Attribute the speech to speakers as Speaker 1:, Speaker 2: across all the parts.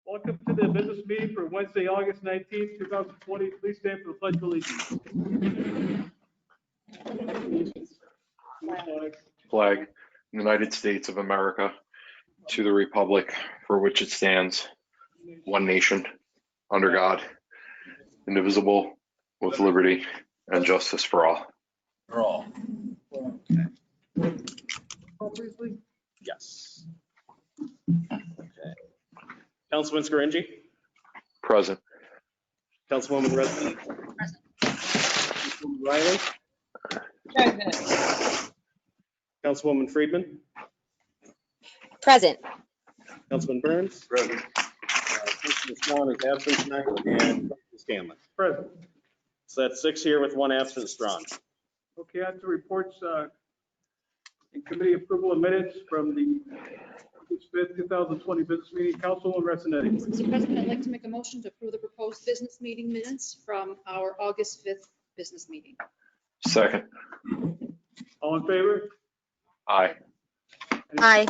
Speaker 1: Welcome to the business meeting for Wednesday, August 19th, 2020. Please stand for the Pledge of Allegiance.
Speaker 2: Flag, United States of America, to the republic for which it stands, one nation, under God, indivisible, with liberty and justice for all.
Speaker 3: For all.
Speaker 4: Yes. Okay. Councilman Scaringi,
Speaker 2: Present.
Speaker 4: Councilwoman Resnick. Councilwoman Riley, Councilwoman Friedman,
Speaker 5: Present.
Speaker 4: Councilman Burns.
Speaker 3: Present.
Speaker 4: Councilman Strawn is absent tonight, and Councilman Scanlon.
Speaker 1: Present.
Speaker 4: So that's 6 here with 1 absent. Strawn.
Speaker 1: Okay, on to reports and committee approval of minutes from the August 5th, 2020 business meeting. Councilwoman Resnick.
Speaker 6: Mr. President, I'd like to make a motion to approve the proposed business meeting minutes from our August 5th business meeting.
Speaker 2: Second.
Speaker 1: All in favor?
Speaker 2: Aye.
Speaker 5: Aye.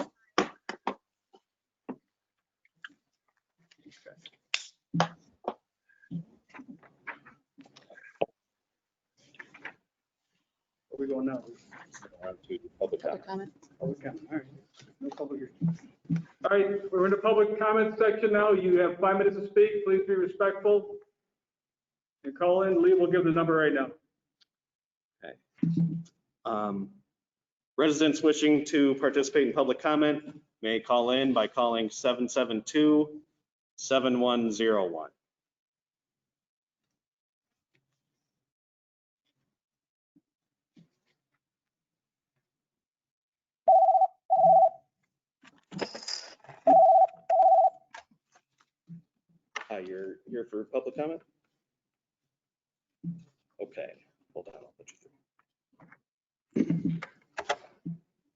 Speaker 1: Where we going now?
Speaker 4: On to public
Speaker 6: Public
Speaker 4: comment.
Speaker 6: comment?
Speaker 1: Public comment. All right. No public here. All right, we're in the public comment section now. You have 5 minutes to speak. Please be respectful. And call in. Lee will give the number right now.
Speaker 4: Residents wishing to participate in public comment may call in by calling 772-7101. You're here for public comment? Okay, hold on, I'll put you through.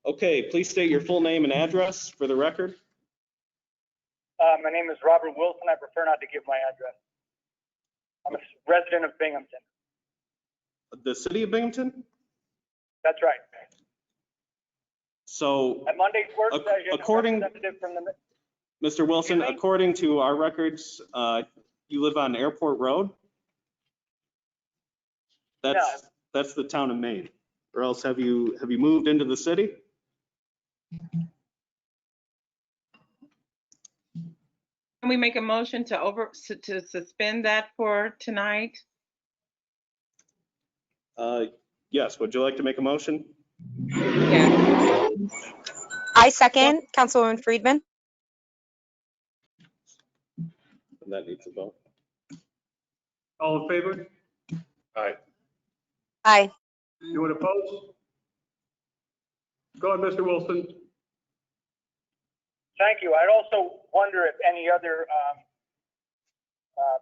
Speaker 4: Okay, please state your full name and address for the record.
Speaker 7: My name is Robert Wilson. I prefer not to give my address. I'm a resident of Binghamton.
Speaker 4: The city of Binghamton?
Speaker 7: That's right.
Speaker 4: So,
Speaker 7: At Monday's work
Speaker 4: Ac-
Speaker 7: session, a
Speaker 4: according-
Speaker 7: representative from the,
Speaker 4: Mr. Wilson,
Speaker 7: Excuse me?
Speaker 4: according to our records, you live on Airport Road? That's the town of Maine. Or else have you moved into the city?
Speaker 8: Can we make a motion to suspend that for tonight?
Speaker 4: Yes, would you like to make a motion?
Speaker 8: Yeah.
Speaker 5: I second. Councilwoman Friedman.
Speaker 4: That needs a vote.
Speaker 1: All in favor?
Speaker 2: Aye.
Speaker 5: Aye.
Speaker 1: Anyone opposed? Go ahead, Mr. Wilson.
Speaker 7: thank you. I'd also wonder if any other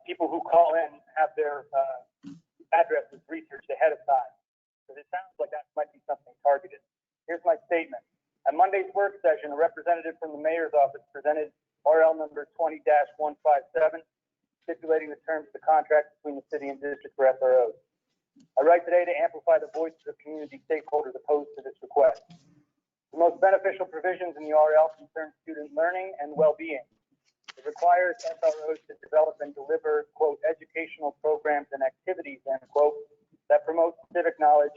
Speaker 7: people who call in have their addresses researched ahead of time. Because it sounds like that might be something targeted. Here's my statement. At Monday's work session, a representative from the mayor's office presented RL number 20-157, stipulating the terms of the contract between the city and district for SROs. I write today to amplify the voices of community stakeholders opposed to this request. The most beneficial provisions in the RL concern student learning and well-being. It requires SROs to develop and deliver, quote, educational programs and activities, end quote, that promote civic knowledge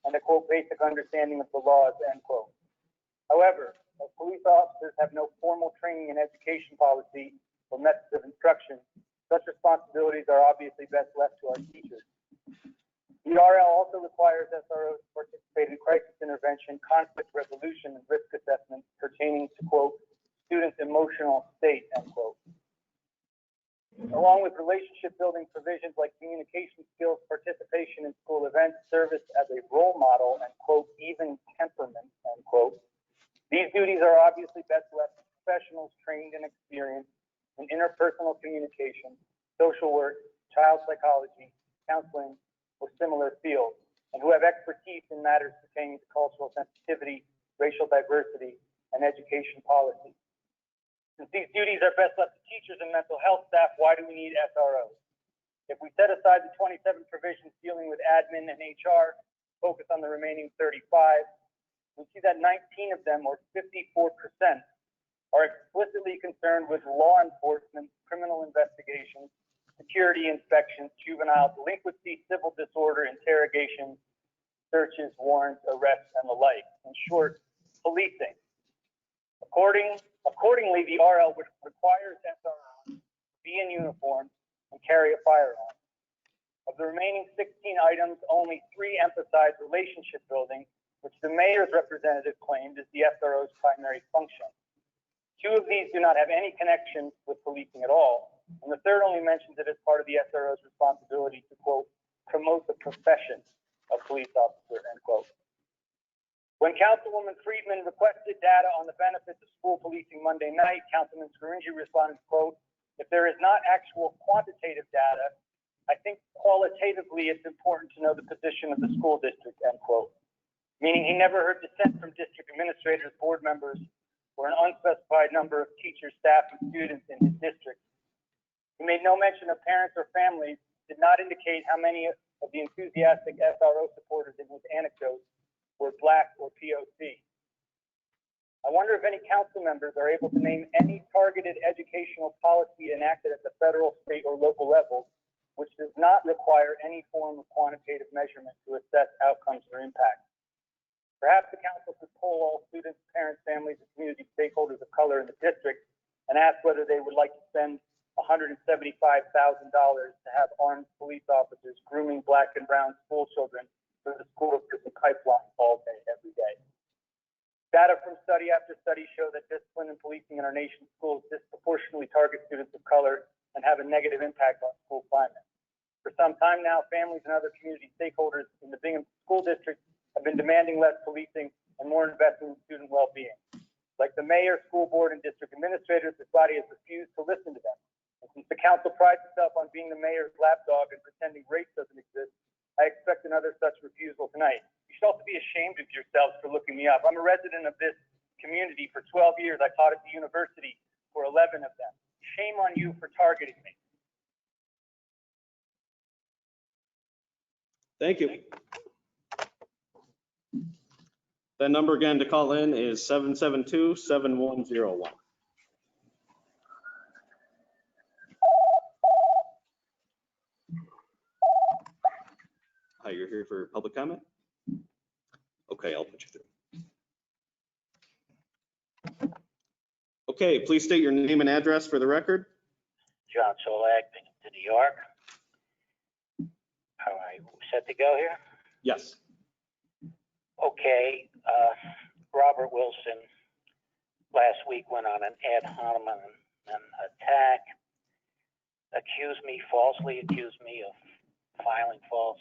Speaker 7: and a, quote, basic understanding of the laws, end quote. However, as police officers have no formal training in education policy or methods of instruction, such responsibilities are obviously best left to our teachers. The RL also requires SROs to participate in crisis intervention, conflict resolution, and risk assessment pertaining to, quote, students' emotional state, end quote. Along with relationship building provisions like communication skills, participation in school events, service as a role model, and, quote, even temperament, end quote. These duties are obviously best left to professionals trained and experienced in interpersonal communication, social work, child psychology, counseling, or similar fields, and who have expertise in matters pertaining to cultural sensitivity, racial diversity, and education policy. Since these duties are best left to teachers and mental health staff, why do we need SROs? If we set aside the 27 provisions dealing with admin and HR, focus on the remaining 35, we see that 19 of them, or 54%, are explicitly concerned with law enforcement, criminal investigations, security inspections, juvenile delinquency, civil disorder, interrogations, searches, warrants, arrests, and the like. In short, policing. Accordingly, the RL requires SROs to be in uniform and carry a firearm. Of the remaining 16 items, only 3 emphasize relationship building, which the mayor's representative claimed is the SRO's primary function. 2 of these do not have any connection with policing at all, and the third only mentions it as part of the SRO's responsibility to, quote, promote the profession of police officer, end quote. When Councilwoman Friedman requested data on the benefits of school policing Monday night, Councilman Scaringi responded, quote, if there is not actual quantitative data, I think qualitatively it's important to know the position of the school district, end quote. Meaning he never heard dissent from district administrators, board members, or an unspecified number of teachers, staff, and students in his district. He made no mention of parents or families, did not indicate how many of the enthusiastic SRO supporters in his anecdotes were Black or POC. I wonder if any council members are able to name any targeted educational policy enacted at the federal, state, or local level which does not require any form of quantitative measurement to assess outcomes or impact. Perhaps the council could poll all students, parents, families, and community stakeholders of color in the district and ask whether they would like to spend $175,000 to have armed police officers grooming Black and brown school children for the school district pipeline all day, every day. Data from study after study show that discipline and policing in our nation's schools disproportionately target students of color and have a negative impact on school climate. For some time now, families and other community stakeholders in the Bingham School District have been demanding less policing and more investment in student well-being. Like the mayor, school board, and district administrators, this body has refused to listen to them. And since the council prides itself on being the mayor's lapdog and pretending race doesn't exist, I expect another such refusal tonight. You should also be ashamed of yourselves for looking me up. I'm a resident of this community for 12 years. I taught at the university for 11 of them. Shame on you for targeting me.
Speaker 4: Thank you. That number again to call in is 772-7101. Hi, you're here for public comment? Okay, I'll put you through. Okay, please state your name and address for the record.
Speaker 3: John Solak, Binghamton, New York. All right, set to go here?
Speaker 4: Yes.
Speaker 3: Okay, Robert Wilson last week went on an ad hominem attack, falsely accused me of filing false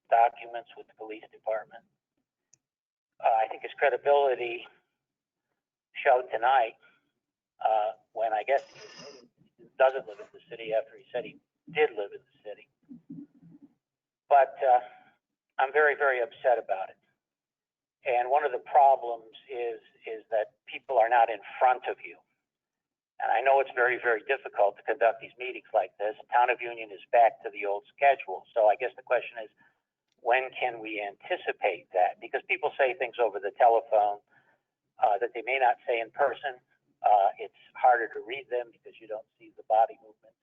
Speaker 3: documents with the police department. I think his credibility showed tonight when I guess he doesn't live in the city after he said he did live in the city. But I'm very, very upset about it. And one of the problems is that people are not in front of you. And I know it's very, very difficult to conduct these meetings like this. Town of Union is back to the old schedule. So I guess the question is, when can we anticipate that? Because people say things over the telephone that they may not say in person. It's harder to read them because you don't see the body movement.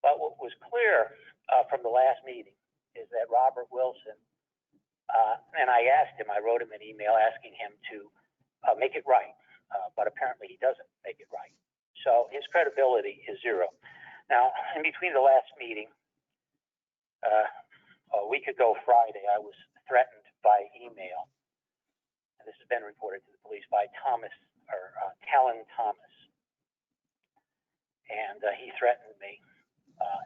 Speaker 3: But what was clear from the last meeting is that Robert Wilson, and I asked him, I wrote him an email asking him to make it right, but apparently he doesn't make it right. So his credibility is zero. Now, in between the last meeting, a week ago Friday, I was threatened by email, and this has been reported to the police by Talon Thomas. And he threatened me.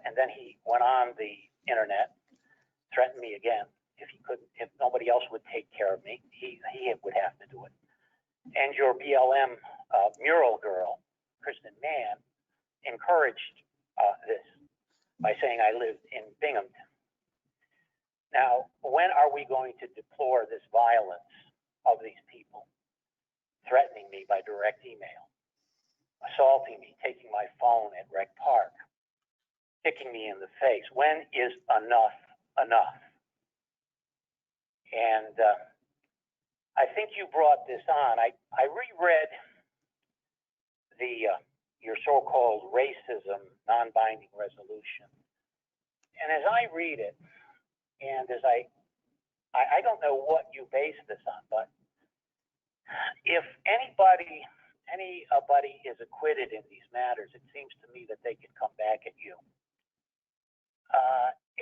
Speaker 3: And then he went on the internet, threatened me again. If nobody else would take care of me, he would have to do it. And your BLM mural girl, Kristen Mann, encouraged this by saying I lived in Binghamton. Now, when are we going to deplore this violence of these people, threatening me by direct email, assaulting me, taking my phone at Rec Park, kicking me in the face? When is enough enough? And I think you brought this on. I reread your so-called racism non-binding resolution. And as I read it, and as I don't know what you base this on, but if anybody is acquitted in these matters, it seems to me that they can come back at you.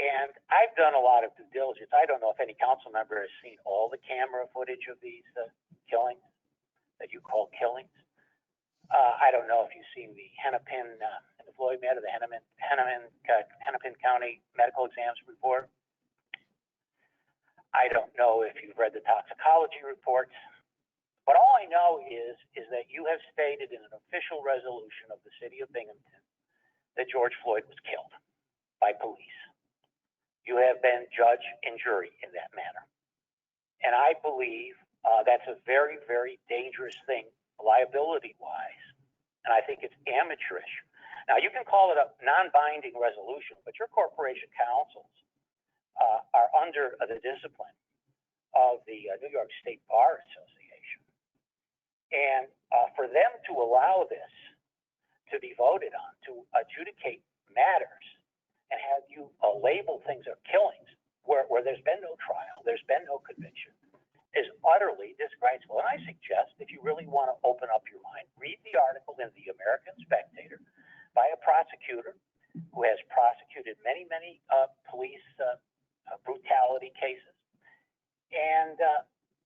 Speaker 3: And I've done a lot of due diligence. I don't know if any council member has seen all the camera footage of these killings that you call killings. I don't know if you've seen the Hennepin, in the Floyd matter, the Hennepin County medical exams report. I don't know if you've read the toxicology reports. But all I know is that you have stated in an official resolution of the city of Binghamton that George Floyd was killed by police. You have been judge and jury in that matter. And I believe that's a very, very dangerous thing, liability-wise. And I think it's amateurish. Now, you can call it a non-binding resolution, but your corporation councils are under the discipline of the New York State Bar Association. And for them to allow this to be voted on, to adjudicate matters, and have you label things as killings where there's been no trial, there's been no conviction, is utterly disgraceful. And I suggest, if you really want to open up your mind, read the article in the American Spectator by a prosecutor who has prosecuted many, many police brutality cases. And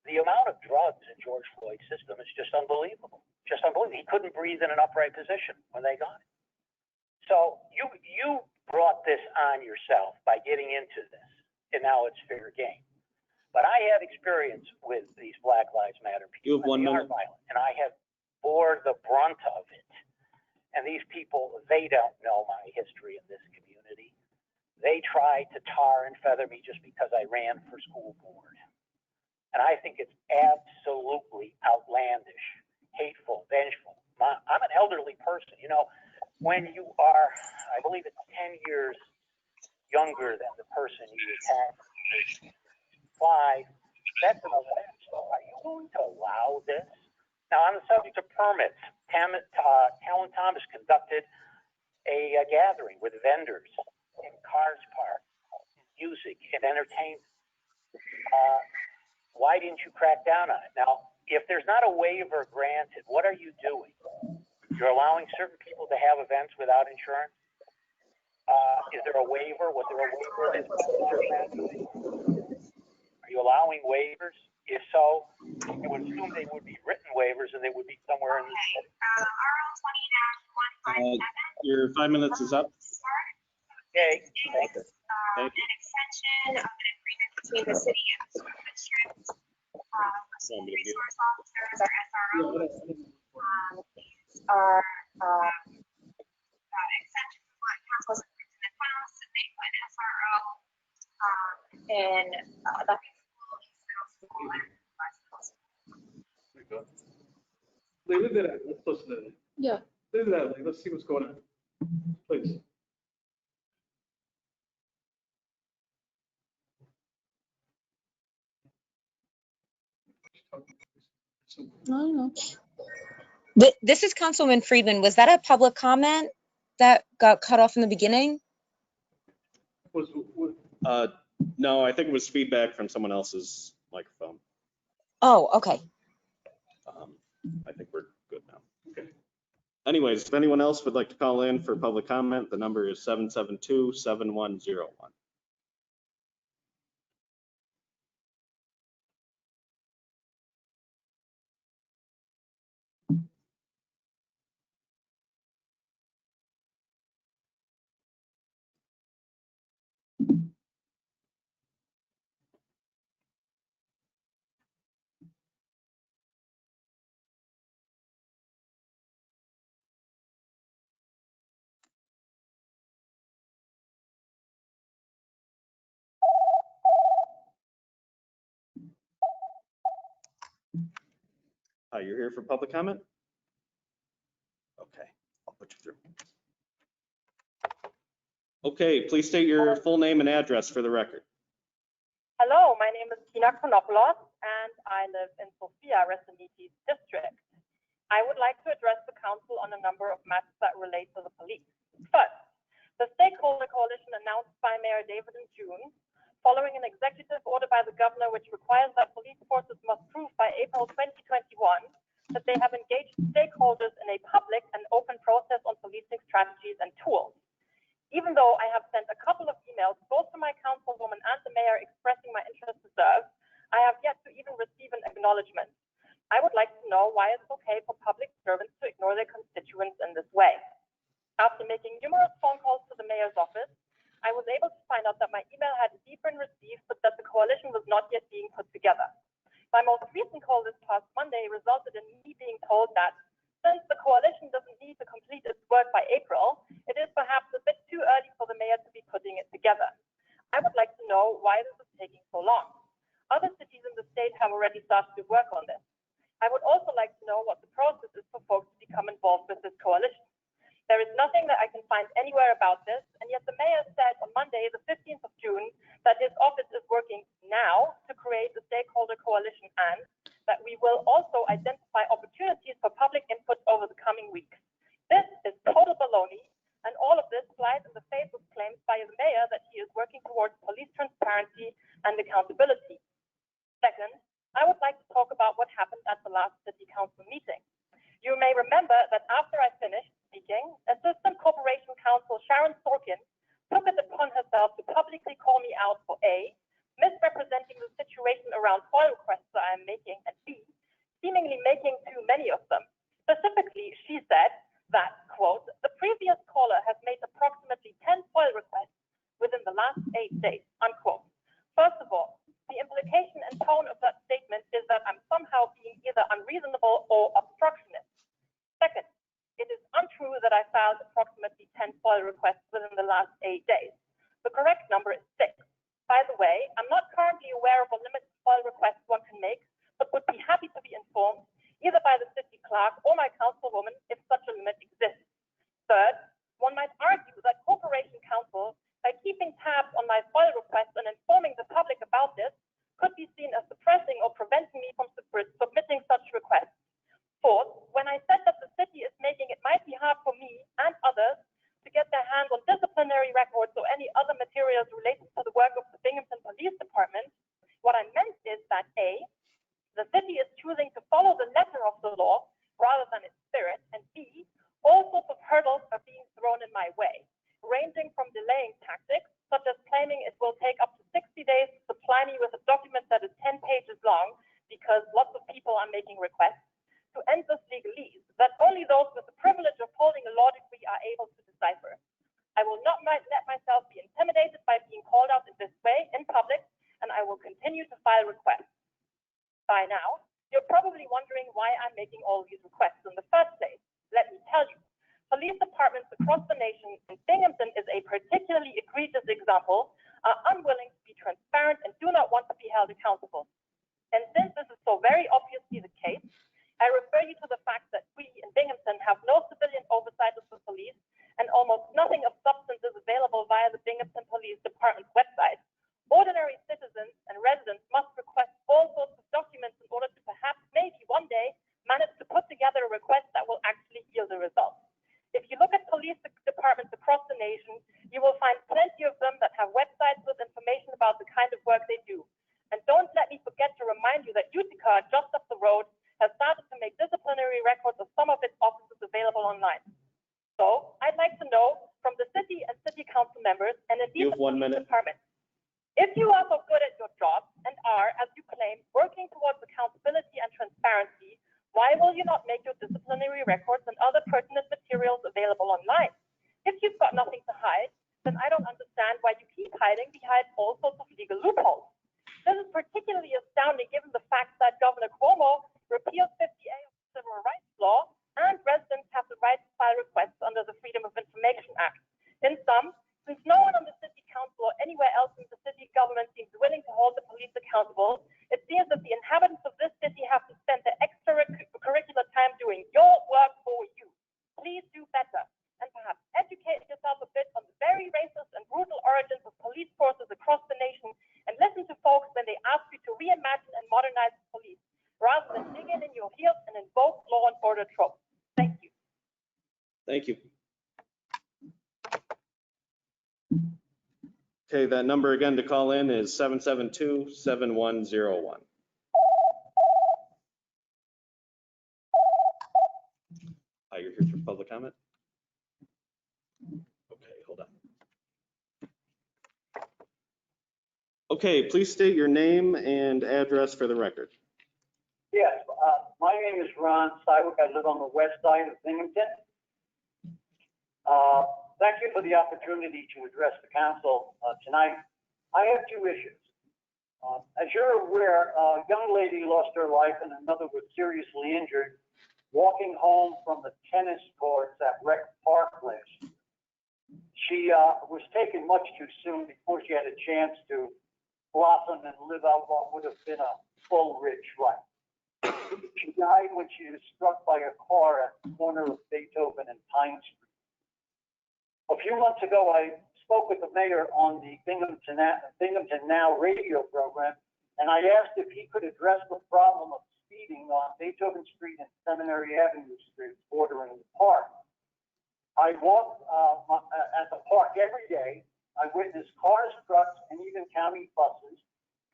Speaker 3: the amount of drugs in George Floyd's system is just unbelievable. Just unbelievable. He couldn't breathe in an upright position when they got him. So you brought this on yourself by getting into this, and now it's fair game. But I have experience with these Black Lives Matter people.
Speaker 4: You have 1 minute.
Speaker 3: Violent, and I have bore the brunt of it. And these people, they don't know my history in this community. They try to tar and feather me just because I ran for school board. And I think it's absolutely outlandish, hateful, vengeful. I'm an elderly person. You know, when you are, I believe it's 10 years younger than the person you attacked, 5, that's an offense. So are you going to allow this? Now, on the subject of permits, Talon Thomas conducted a gathering with vendors in cars parked, music and entertainment. Why didn't you crack down on it? Now, if there's not a waiver granted, what are you doing? You're allowing certain people to have events without insurance? Is there a waiver? Was there a waiver? Are you allowing waivers? If so, I would assume they would be written waivers and they would be somewhere in the city.
Speaker 4: Your 5 minutes is up.
Speaker 3: Okay, thank you.
Speaker 4: Thank you.
Speaker 5: An extension of an agreement between the city and the school district. Resource officers or SROs. These are extensions of what council has approved in the past, and they put an SRO in the high school, East Middle School, and West Middle School.
Speaker 1: Leave it at that. Let's listen to it.
Speaker 6: Yeah.
Speaker 1: Leave it at that. Let's see what's going on. Please.
Speaker 6: I don't know.
Speaker 5: This is Councilwoman Friedman. Was that a public comment that got cut off in the beginning?
Speaker 4: No, I think it was feedback from someone else's microphone.
Speaker 5: Oh, okay.
Speaker 4: I think we're good now. Okay. Anyways, if anyone else would like to call in for public comment, the number is 772-7101. Hi, you're here for public comment? Okay, I'll put you through. Okay, please state your full name and address for the record.
Speaker 9: Hello, my name is Tina Chronopoulos, and I live in Sophia, Resinitis district. I would like to address the council on a number of matters that relate to the police. First, the stakeholder coalition announced by Mayor David in June, following an executive order by the governor which requires that police forces must prove by April 2021 that they have engaged stakeholders in a public and open process on policing strategies and tools. Even though I have sent a couple of emails both to my councilwoman and the mayor expressing my interest to serve, I have yet to even receive an acknowledgement. I would like to know why it's okay for public servants to ignore their constituents in this way. After making numerous phone calls to the mayor's office, I was able to find out that my email had indeed been received, but that the coalition was not yet being put together. My most recent call this past Monday resulted in me being told that since the coalition doesn't need to complete its work by April, it is perhaps a bit too early for the mayor to be putting it together. I would like to know why this is taking so long. Other cities in the state have already started to work on this. I would also like to know what the process is for folks to become involved with this coalition. There is nothing that I can find anywhere about this, and yet the mayor said on Monday, the 15th of June, that his office is working now to create the stakeholder coalition and that we will also identify opportunities for public input over the coming weeks. This is total baloney, and all of this flies in the face of claims by the mayor that he is working towards police transparency and accountability. Second, I would like to talk about what happened at the last city council meeting. You may remember that after I finished speaking, Assistant Corporation Counsel Sharon Sorkin took it upon herself to publicly call me out for A, misrepresenting the situation around FOIL requests that I am making, and B, seemingly making too many of them. Specifically, she said that, quote, the previous caller has made approximately 10 FOIL requests within the last 8 days, unquote. First of all, the implication and tone of that statement is that I'm somehow being either unreasonable or obstructionist. Second, it is untrue that I filed approximately 10 FOIL requests within the last 8 days. The correct number is 6. By the way, I'm not currently aware of a limit to FOIL requests one can make, but would be happy to be informed either by the city clerk or my councilwoman if such a limit exists. Third, one might argue that Corporation Counsel, by keeping tabs on my FOIL requests and informing the public about this, could be seen as suppressing or preventing me from submitting such requests. Fourth, when I said that the city is making it mighty hard for me and others to get their hands on disciplinary records or any other materials related to the work of the Binghamton Police Department, what I meant is that A, the city is choosing to follow the letter of the law rather than its spirit, and B, all sorts of hurdles are being thrown in my way, ranging from delaying tactics, such as claiming it will take up to 60 days to supply me with a document that is 10 pages long because lots of people are making requests, to endless legalese that only those with the privilege of holding a law degree are able to decipher. I will not let myself be intimidated by being called out in this way in public, and I will continue to file requests. By now, you're probably wondering why I'm making all these requests in the first place. Let me tell you, police departments across the nation, and Binghamton is a particularly egregious example, are unwilling to be transparent and do not want to be held accountable. And since this is so very obviously the case, I refer you to the fact that we in Binghamton have no civilian oversight of the police and almost nothing of substance is available via the Binghamton Police Department's website. Ordinary citizens and residents must request all sorts of documents in order to perhaps maybe one day manage to put together a request that will actually yield a result. If you look at police departments across the nation, you will find plenty of them that have websites with information about the kind of work they do. And don't let me forget to remind you that Utica, just up the road, has started to make disciplinary records of some of its offices available online. So I'd like to know from the city and city council members and indeed the police department, if you are so good at your job and are, as you claim, working towards accountability and transparency, why will you not make your disciplinary records and other pertinent materials available online? If you've got nothing to hide, then I don't understand why you keep hiding behind all sorts of legal loopholes. This is particularly astounding given the fact that Governor Cuomo repealed 50A of the Civil Rights Law and residents have the right to file requests under the Freedom of Information Act. In sum, since no one on the city council or anywhere else in the city government seems willing to hold the police accountable, it seems that the inhabitants of this city have to spend their extracurricular time doing your work for you. Please do better and perhaps educate yourself both law and order tropes. Thank you.
Speaker 4: Thank you. Okay, that number again to call in is 772-7101. Hi, you're here for public comment? Okay, hold on. Okay, please state your name and address for the record.
Speaker 10: Yes, my name is Ron Sywick. I live on the west side of Binghamton. Thank you for the opportunity to address the council tonight. I have two issues. As you're aware, a young lady lost her life and another was seriously injured walking home from the tennis courts at Rec Park last year. She was taken much too soon before she had a chance to blossom and live out what would have been a full, rich life. She died when she was struck by a car at the corner of Beethoven and Pine Street. A few months ago, I spoke with the mayor on the Binghamton Now radio program, and I asked if he could address the problem of speeding on Beethoven Street and Seminary Avenue Street bordering the park. I walk at the park every day. I witness cars, trucks, and even county buses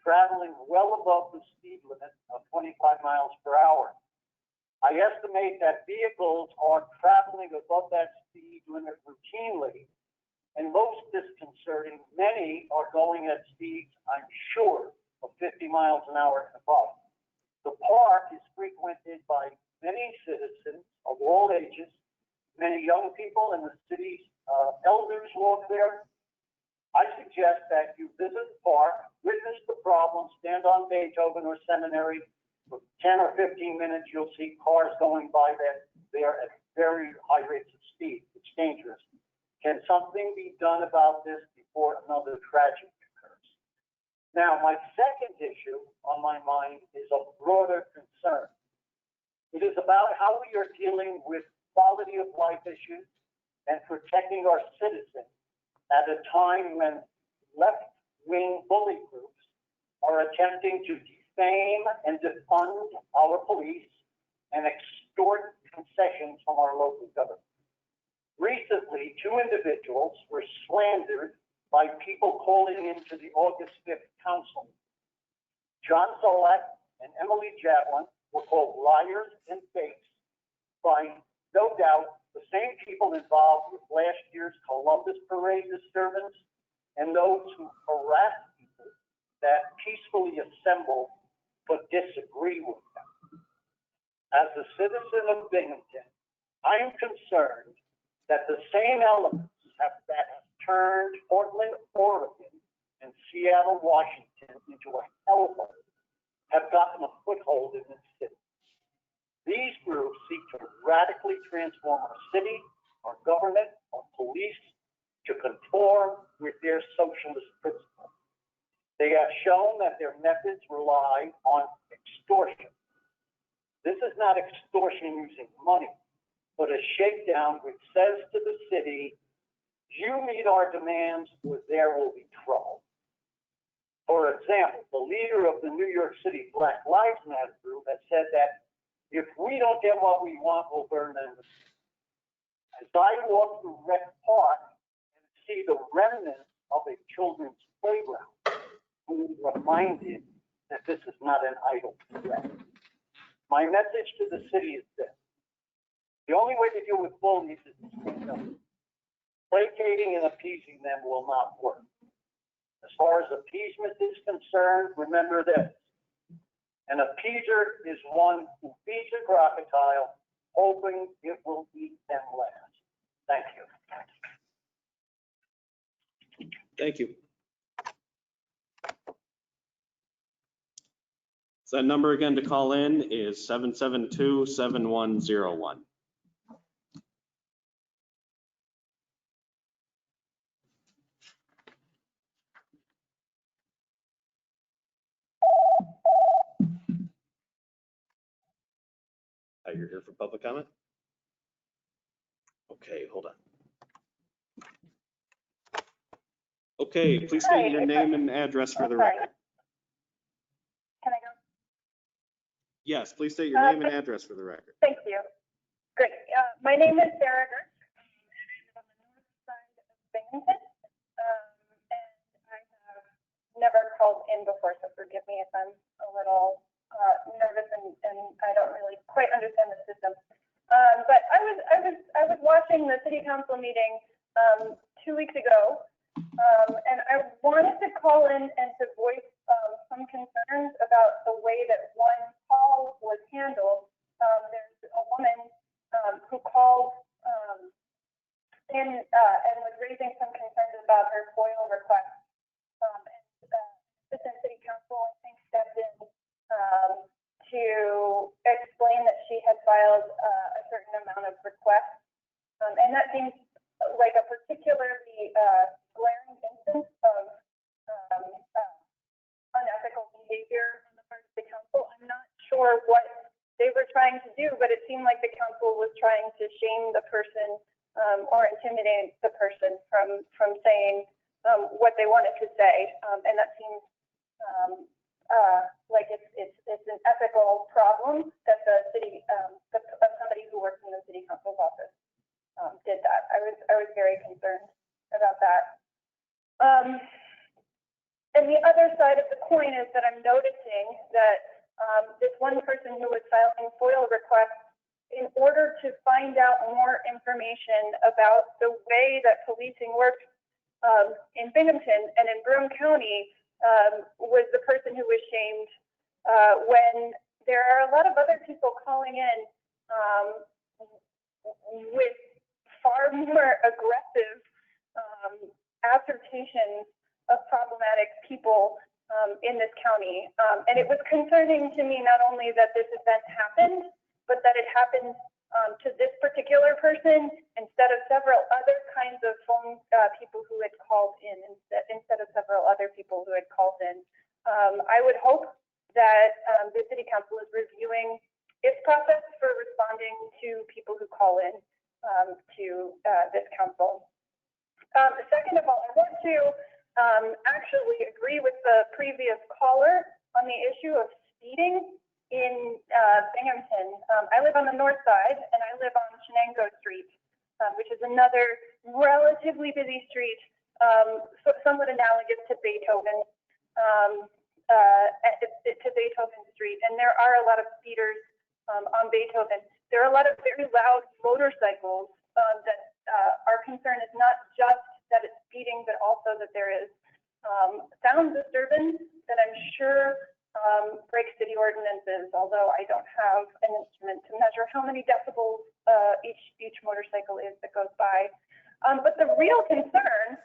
Speaker 10: traveling well above the speed limit of 25 miles per hour. I estimate that vehicles are traveling above that speed limit routinely, and most disconcerting, many are going at speeds, I'm sure, of 50 miles an hour and above. The park is frequented by many citizens of all ages, many young people, and the city's elders walk there. I suggest that you visit the park, witness the problem, stand on Beethoven or Seminary. For 10 or 15 minutes, you'll see cars going by there at very high rates of speed. It's dangerous. Can something be done about this before another tragedy occurs? Now, my second issue on my mind is a broader concern. It is about how we are dealing with quality of life issues and protecting our citizens at a time when left-wing bully groups are attempting to defame and defund our police and extort concessions from our local government. Recently, two individuals were slandered by people calling into the August 5th council. John Solak and Emily Jablin were called liars and fakes by, no doubt, the same people involved with last year's Columbus Parade disturbance and those who harass people that peacefully assemble but disagree with them. As a citizen of Binghamton, I am concerned that the same elements that have turned Portland, Oregon, and Seattle, Washington into a hellhole have gotten a foothold in this city. These groups seek to radically transform our city, our government, our police to conform with their socialist principles. They have shown that their methods rely on extortion. This is not extortion using money, but a shakedown which says to the city, you meet our demands or there will be trouble. For example, the leader of the New York City Black Lives Matter group has said that if we don't get what we want, we'll burn down the city. As I walk through Rec Park and see the remnants of a children's playground, I'm reminded that this is not an idle threat. My message to the city is this. The only way to deal with bullies is to speak up. Placating and appeasing them will not work. As far as appeasement is concerned, remember this. An appeaser is one who feeds a crocodile, hoping it will eat them last. Thank you.
Speaker 4: Thank you. So that number again to call in is 772-7101. You're here for public comment? Okay, hold on. Okay, please state your name and address for the record.
Speaker 9: Can I go?
Speaker 4: Yes, please state your name and address for the record.
Speaker 9: Thank you. Great. My name is Sarah Gertz, and I live on the north side of Binghamton. And I have never called in before, so forgive me if I'm a little nervous and I don't really quite understand the system. But I was watching the city council meeting 2 weeks ago, and I wanted to call in and to voice some concerns about the way that one call was handled. There's a woman who called in and was raising some concerns about her FOIL request. Assistant City Council, I think, stepped in to explain that she had filed a certain amount of requests. And that seems like a particularly glaring instance of unethical behavior on the part of the council. I'm not sure what they were trying to do, but it seemed like the council was trying to shame the person or intimidate the person from saying what they wanted to say. And that seems like it's an ethical problem that the city, somebody who works in the city council's office did that. I was very concerned about that. And the other side of the coin is that I'm noticing that this one person who was filing FOIL requests, in order to find out more information about the way that policing works in Binghamton and in Broome County, was the person who was shamed when there are a lot of other people calling in with far more aggressive assertions of problematic people in this county. And it was concerning to me not only that this event happened, but that it happened to this particular person instead of several other kinds of phone people who had called in, instead of several other people who had called in. I would hope that the city council is reviewing its process for responding to people who call in to this council. Second of all, I want to actually agree with the previous caller on the issue of speeding in Binghamton. I live on the north side, and I live on Shenango Street, which is another relatively busy street, somewhat analogous to Beethoven, to Beethoven Street. And there are a lot of speeders on Beethoven. There are a lot of very loud motorcycles that our concern is not just that it's speeding, but also that there is sound disturbance that I'm sure breaks city ordinances, although I don't have an instrument to measure how many decibels each motorcycle is that goes by. But the real concern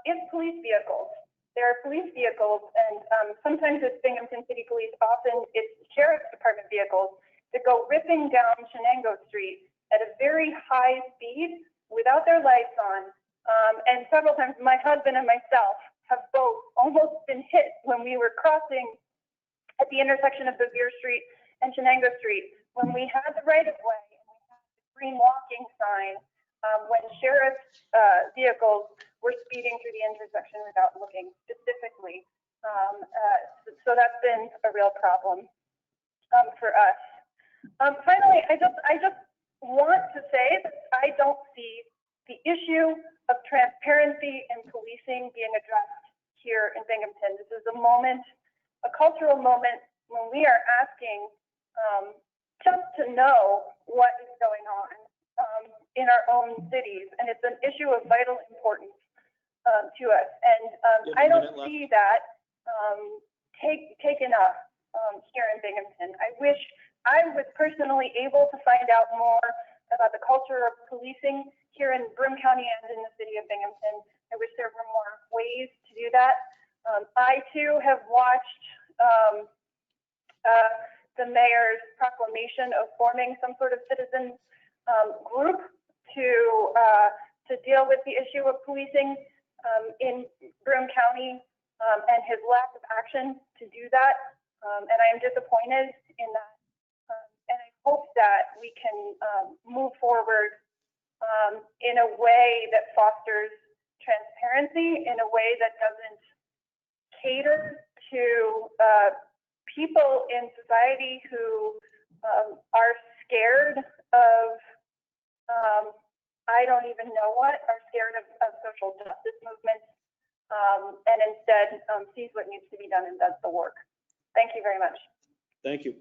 Speaker 9: is police vehicles. There are police vehicles, and sometimes it's Binghamton City Police, often it's Sheriff's Department vehicles that go ripping down Shenango Street at a very high speed without their lights on. And several times my husband and myself have both almost been hit when we were crossing at the intersection of Bevier Street and Shenango Street, when we had the right of way and we had the green walking sign, when sheriff's vehicles were speeding through the intersection without looking specifically. So that's been a real problem for us. Finally, I just want to say that I don't see the issue of transparency in policing being addressed here in Binghamton. This is a moment, a cultural moment, when we are asking just to know what is going on in our own cities, and it's an issue of vital importance to us. And I don't see that taken up here in Binghamton. I wish I was personally able to find out more about the culture of policing here in Broome County and in the city of Binghamton. I wish there were more ways to do that. I too have watched the mayor's proclamation of forming some sort of citizen group to deal with the issue of policing in Broome County, and his lack of action to do that. And I am disappointed in that. And I hope that we can move forward in a way that fosters transparency, in a way that doesn't cater to people in society who are scared of, I don't even know what, are scared of social justice movements, and instead sees what needs to be done and does the work. Thank you very much.
Speaker 4: Thank you.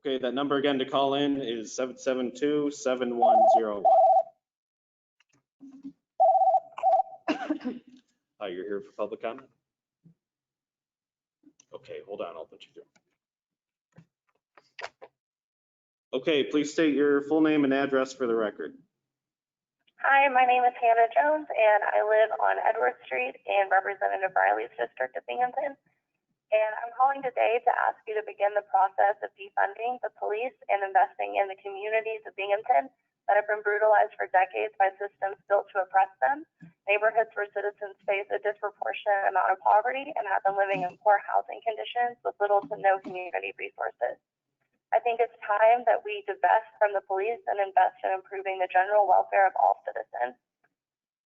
Speaker 4: Okay, that number again to call in is 772-7101. You're here for public comment? Okay, hold on, I'll put you through. Okay, please state your full name and address for the record.
Speaker 11: Hi, my name is Hannah Jones, and I live on Edward Street in Representative Riley's district of Binghamton. And I'm calling today to ask you to begin the process of defunding the police and investing in the communities of Binghamton that have been brutalized for decades by systems built to oppress them, neighborhoods where citizens face a disproportionate amount of poverty and have been living in poor housing conditions with little to no community resources. I think it's time that we divest from the police and invest in improving the general welfare of all citizens.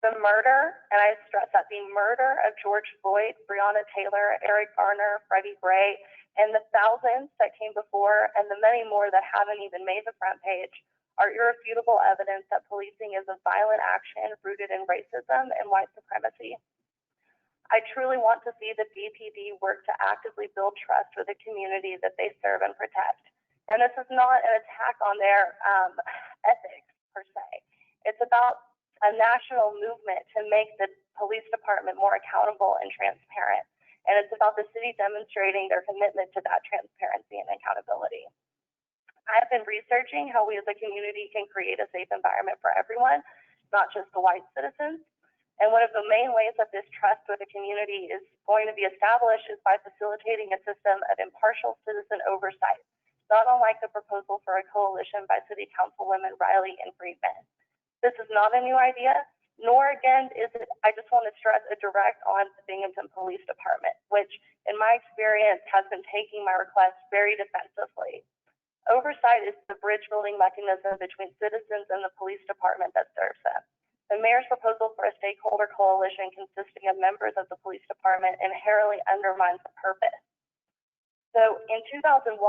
Speaker 11: The murder, and I stress that the murder of George Floyd, Breonna Taylor, Eric Garner, Freddie Gray, and the thousands that came before, and the many more that haven't even made the front page, are irrefutable evidence that policing is a violent action rooted in racism and white supremacy. I truly want to see the BPD work to actively build trust with the community that they serve and protect. And this is not an attack on their ethics per se. It's about a national movement to make the police department more accountable and transparent. And it's about the city demonstrating their commitment to that transparency and accountability. I've been researching how we as a community can create a safe environment for everyone, not just the white citizens. And one of the main ways that this trust with the community is going to be established is by facilitating a system of impartial citizen oversight, not unlike the proposal for a coalition by City Councilwomen Riley and Friedman. This is not a new idea, nor again is it, I just want to stress, a direct on the Binghamton Police Department, which in my experience has been taking my requests very defensively. Oversight is the bridge building mechanism between citizens and the police department that serves them. The mayor's proposal for a stakeholder coalition consisting of members of the police department inherently undermines the purpose. So in 2001,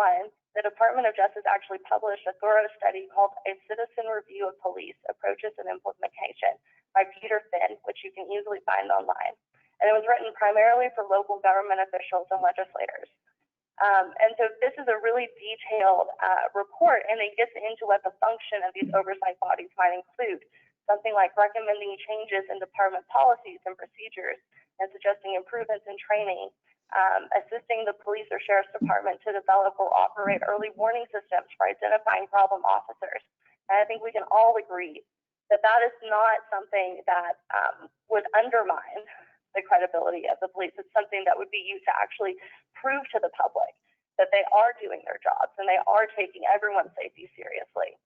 Speaker 11: the Department of Justice actually published a thorough study called A Citizen Review of Police Approaches and Implementation by Peter Finn, which you can easily find online. And it was written primarily for local government officials and legislators. And so this is a really detailed report, and it gets into what the function of these oversight bodies might include, something like recommending changes in department policies and procedures and suggesting improvements in training, assisting the police or sheriff's department to develop or operate early warning systems for identifying problem officers. And I think we can all agree that that is not something that would undermine the credibility of the police. It's something that would be used to actually prove to the public that they are doing their jobs and they are taking everyone's safety seriously.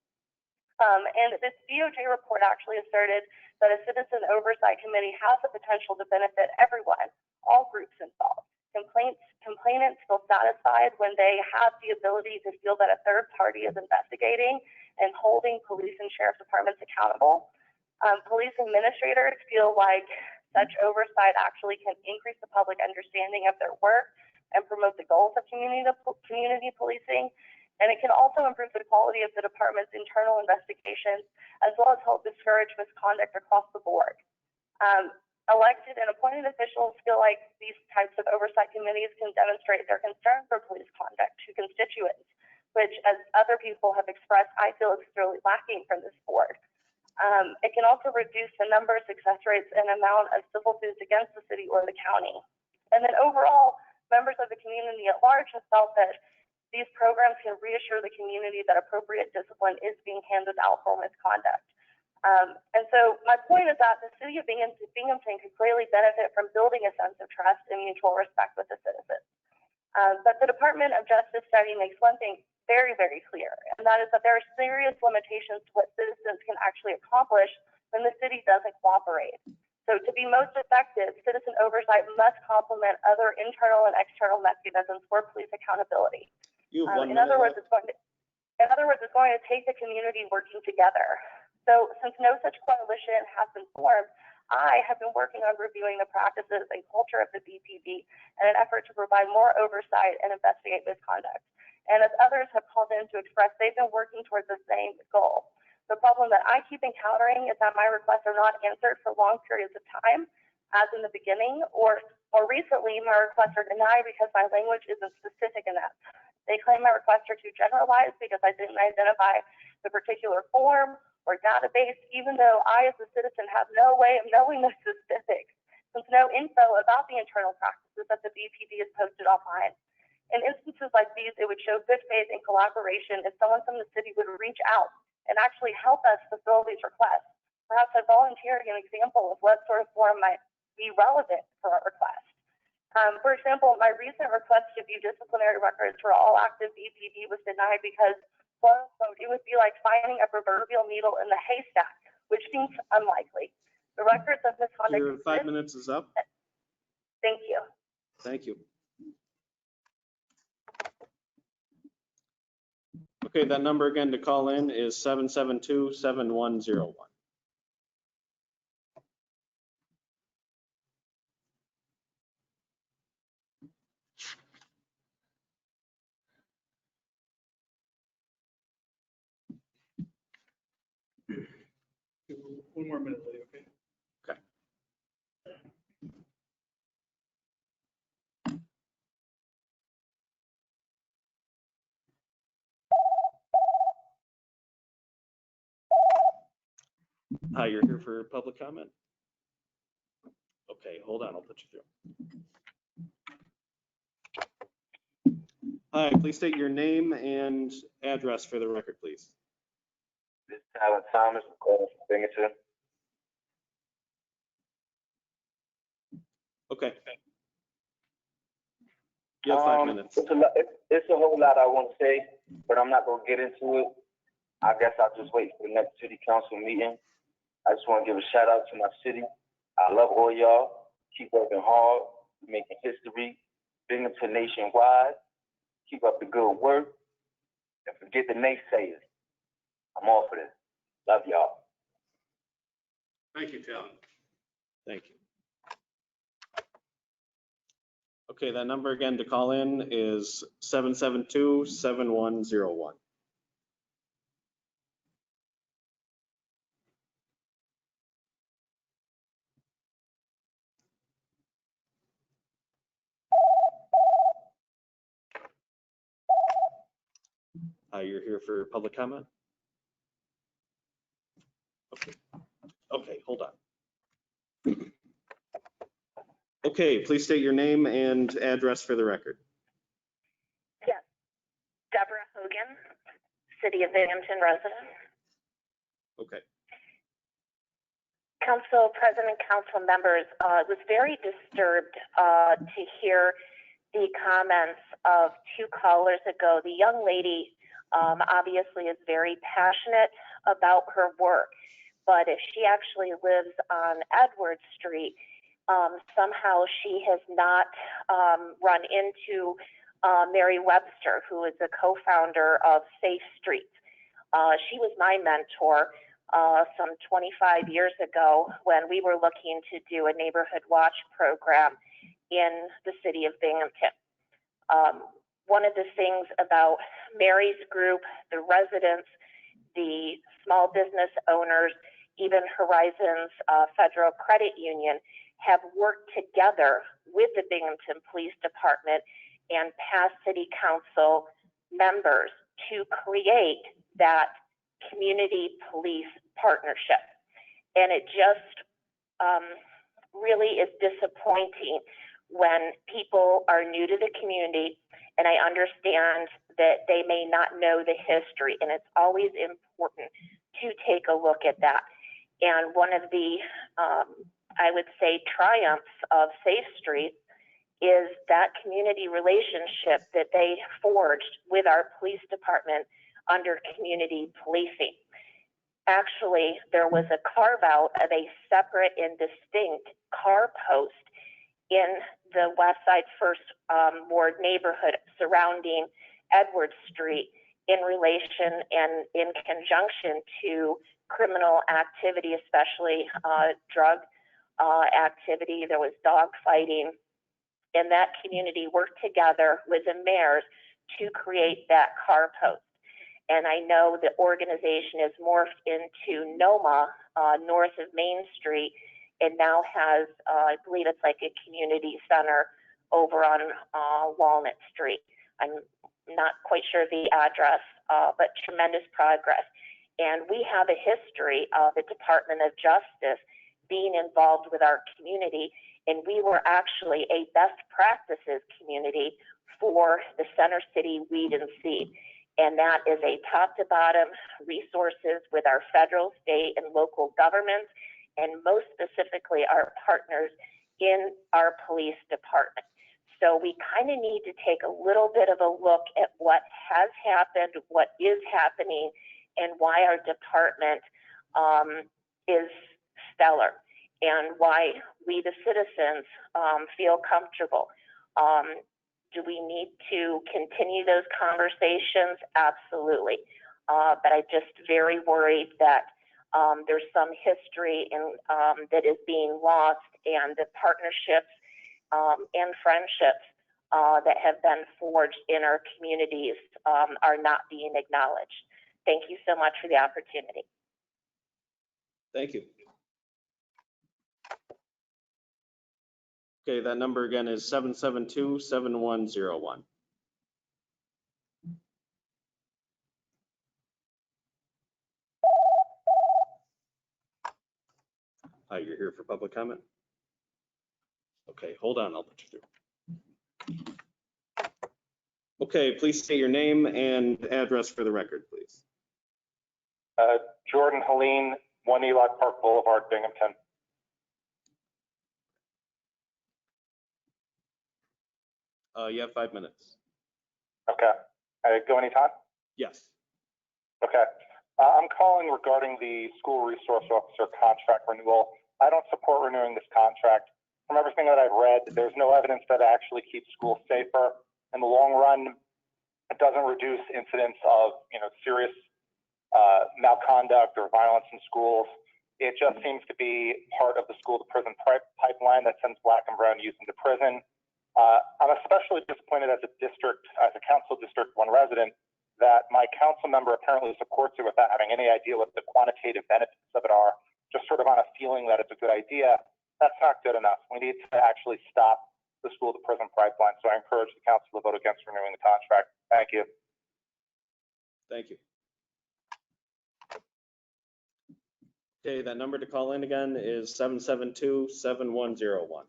Speaker 11: And this DOJ report actually asserted that a citizen oversight committee has the potential to benefit everyone, all groups involved. Complainants feel satisfied when they have the ability to feel that a third party is investigating and holding police and sheriff's departments accountable. Police administrators feel like such oversight actually can increase the public understanding of their work and promote the goals of community policing. And it can also improve the quality of the department's internal investigations, as well as help discourage misconduct across the board. Elected and appointed officials feel like these types of oversight committees can demonstrate their concern for police conduct to constituents, which, as other people have expressed, I feel is really lacking from this board. It can also reduce the number, success rates, and amount of civil suits against the city or the county. And then overall, members of the community at large have felt that these programs can reassure the community that appropriate discipline is being handed out for misconduct. And so my point is that the city of Binghamton could greatly benefit from building a sense of trust and mutual respect with the citizens. But the Department of Justice study makes one thing very, very clear, and that is that there are serious limitations to what citizens can actually accomplish when the city doesn't cooperate. So to be most effective, citizen oversight must complement other internal and external mechanisms for police accountability. In other words, it's going to take the community working together. So since no such coalition has been formed, I have been working on reviewing the practices and culture of the BPD in an effort to provide more oversight and investigate misconduct. And as others have called in to express, they've been working towards the same goal. The problem that I keep encountering is that my requests are not answered for long periods of time, as in the beginning, or more recently, my requests are denied because my language isn't specific enough. They claim my requests are too generalized because I didn't identify the particular form or database, even though I, as a citizen, have no way of knowing the specifics, since no info about the internal practices that the BPD is posted offline. In instances like these, it would show good faith and collaboration if someone from the city would reach out and actually help us fulfill these requests. Perhaps a volunteering an example of what sort of form might be relevant for our request. For example, my recent request to view disciplinary records for all active BPD was denied because, quote unquote, it would be like finding a proverbial needle in the haystack, which seems unlikely. The records of misconduct.
Speaker 4: Your 5 minutes is up.
Speaker 11: Thank you.
Speaker 4: Thank you. Okay, that number again to call in is 772-7101.
Speaker 1: One more minute, Lee, okay?
Speaker 4: Okay. Hi, you're here for public comment? Okay, hold on, I'll put you through. Hi, please state your name and address for the record, please.
Speaker 12: This is Alan Thomas, calling from Binghamton.
Speaker 4: Okay. You have 5 minutes.
Speaker 12: It's a whole lot I want to say, but I'm not going to get into it. I guess I'll just wait for the next city council meeting. I just want to give a shout out to my city. I love all y'all. Keep working hard, making history. Binghamton nationwide. Keep up the good work. And forget the naysayers. I'm all for this. Love y'all.
Speaker 1: Thank you, John.
Speaker 4: Thank you. Okay, that number again to call in is 772-7101. You're here for public comment? Okay, hold on. Okay, please state your name and address for the record.
Speaker 11: Yes. Deborah Hogan, City of Binghamton resident.
Speaker 4: Okay.
Speaker 11: Council President, council members, was very disturbed to hear the comments of two callers ago. The young lady obviously is very passionate about her work, but if she actually lives on Edward Street, somehow she has not run into Mary Webster, who is a co-founder of Safe Streets. She was my mentor some 25 years ago when we were looking to do a neighborhood watch program in the city of Binghamton. One of the things about Mary's group, the residents, the small business owners, even Horizons Federal Credit Union have worked together with the Binghamton Police Department and past city council members to create that community police partnership. And it just really is disappointing when people are new to the community, and I understand that they may not know the history, and it's always important to take a look at that. And one of the, I would say, triumphs of Safe Streets is that community relationship that they forged with our police department under community policing. Actually, there was a carve out of a separate and distinct car post in the West Side First Ward neighborhood surrounding Edward Street in relation and in conjunction to criminal activity, especially drug activity. There was dog fighting, and that community worked together with the mayors to create that car post. And I know the organization has morphed into NOMA, north of Main Street, and now has, I believe it's like a community center over on Walnut Street. I'm not quite sure of the address, but tremendous progress. And we have a history of the Department of Justice being involved with our community, and we were actually a best practices community for the Center City Weed and Seed. And that is a top to bottom resources with our federal, state, and local governments, and most specifically our partners in our police department. So we kind of need to take a little bit of a look at what has happened, what is happening, and why our department is stellar, and why we, the citizens, feel comfortable. Do we need to continue those conversations? Absolutely. But I'm just very worried that there's some history that is being lost, and the partnerships and friendships that have been forged in our communities are not being acknowledged. Thank you so much for the opportunity.
Speaker 4: Thank you. Okay, that number again is 772-7101. Hi, you're here for public comment? Okay, hold on, I'll put you through. Okay, please state your name and address for the record, please.
Speaker 13: Jordan Helene, 1 Eli Park Boulevard, Binghamton.
Speaker 4: You have 5 minutes.
Speaker 13: Okay. Go anytime?
Speaker 4: Yes.
Speaker 13: Okay. I'm calling regarding the school resource officer contract renewal. I don't support renewing this contract. From everything that I've read, there's no evidence that it actually keeps schools safer. In the long run, it doesn't reduce incidents of, serious malconduct or violence in schools. It just seems to be part of the school to prison pipeline that sends black and brown youth into prison. I'm especially disappointed as a council District 1 resident, that my council member apparently supports it without having any idea what the quantitative benefits of it are, just sort of on a feeling that it's a good idea. That's not good enough. We need to actually stop the school to prison pipeline. So I encourage the council to vote against renewing the contract. Thank you.
Speaker 4: Thank you. Okay, that number to call in again is 772-7101.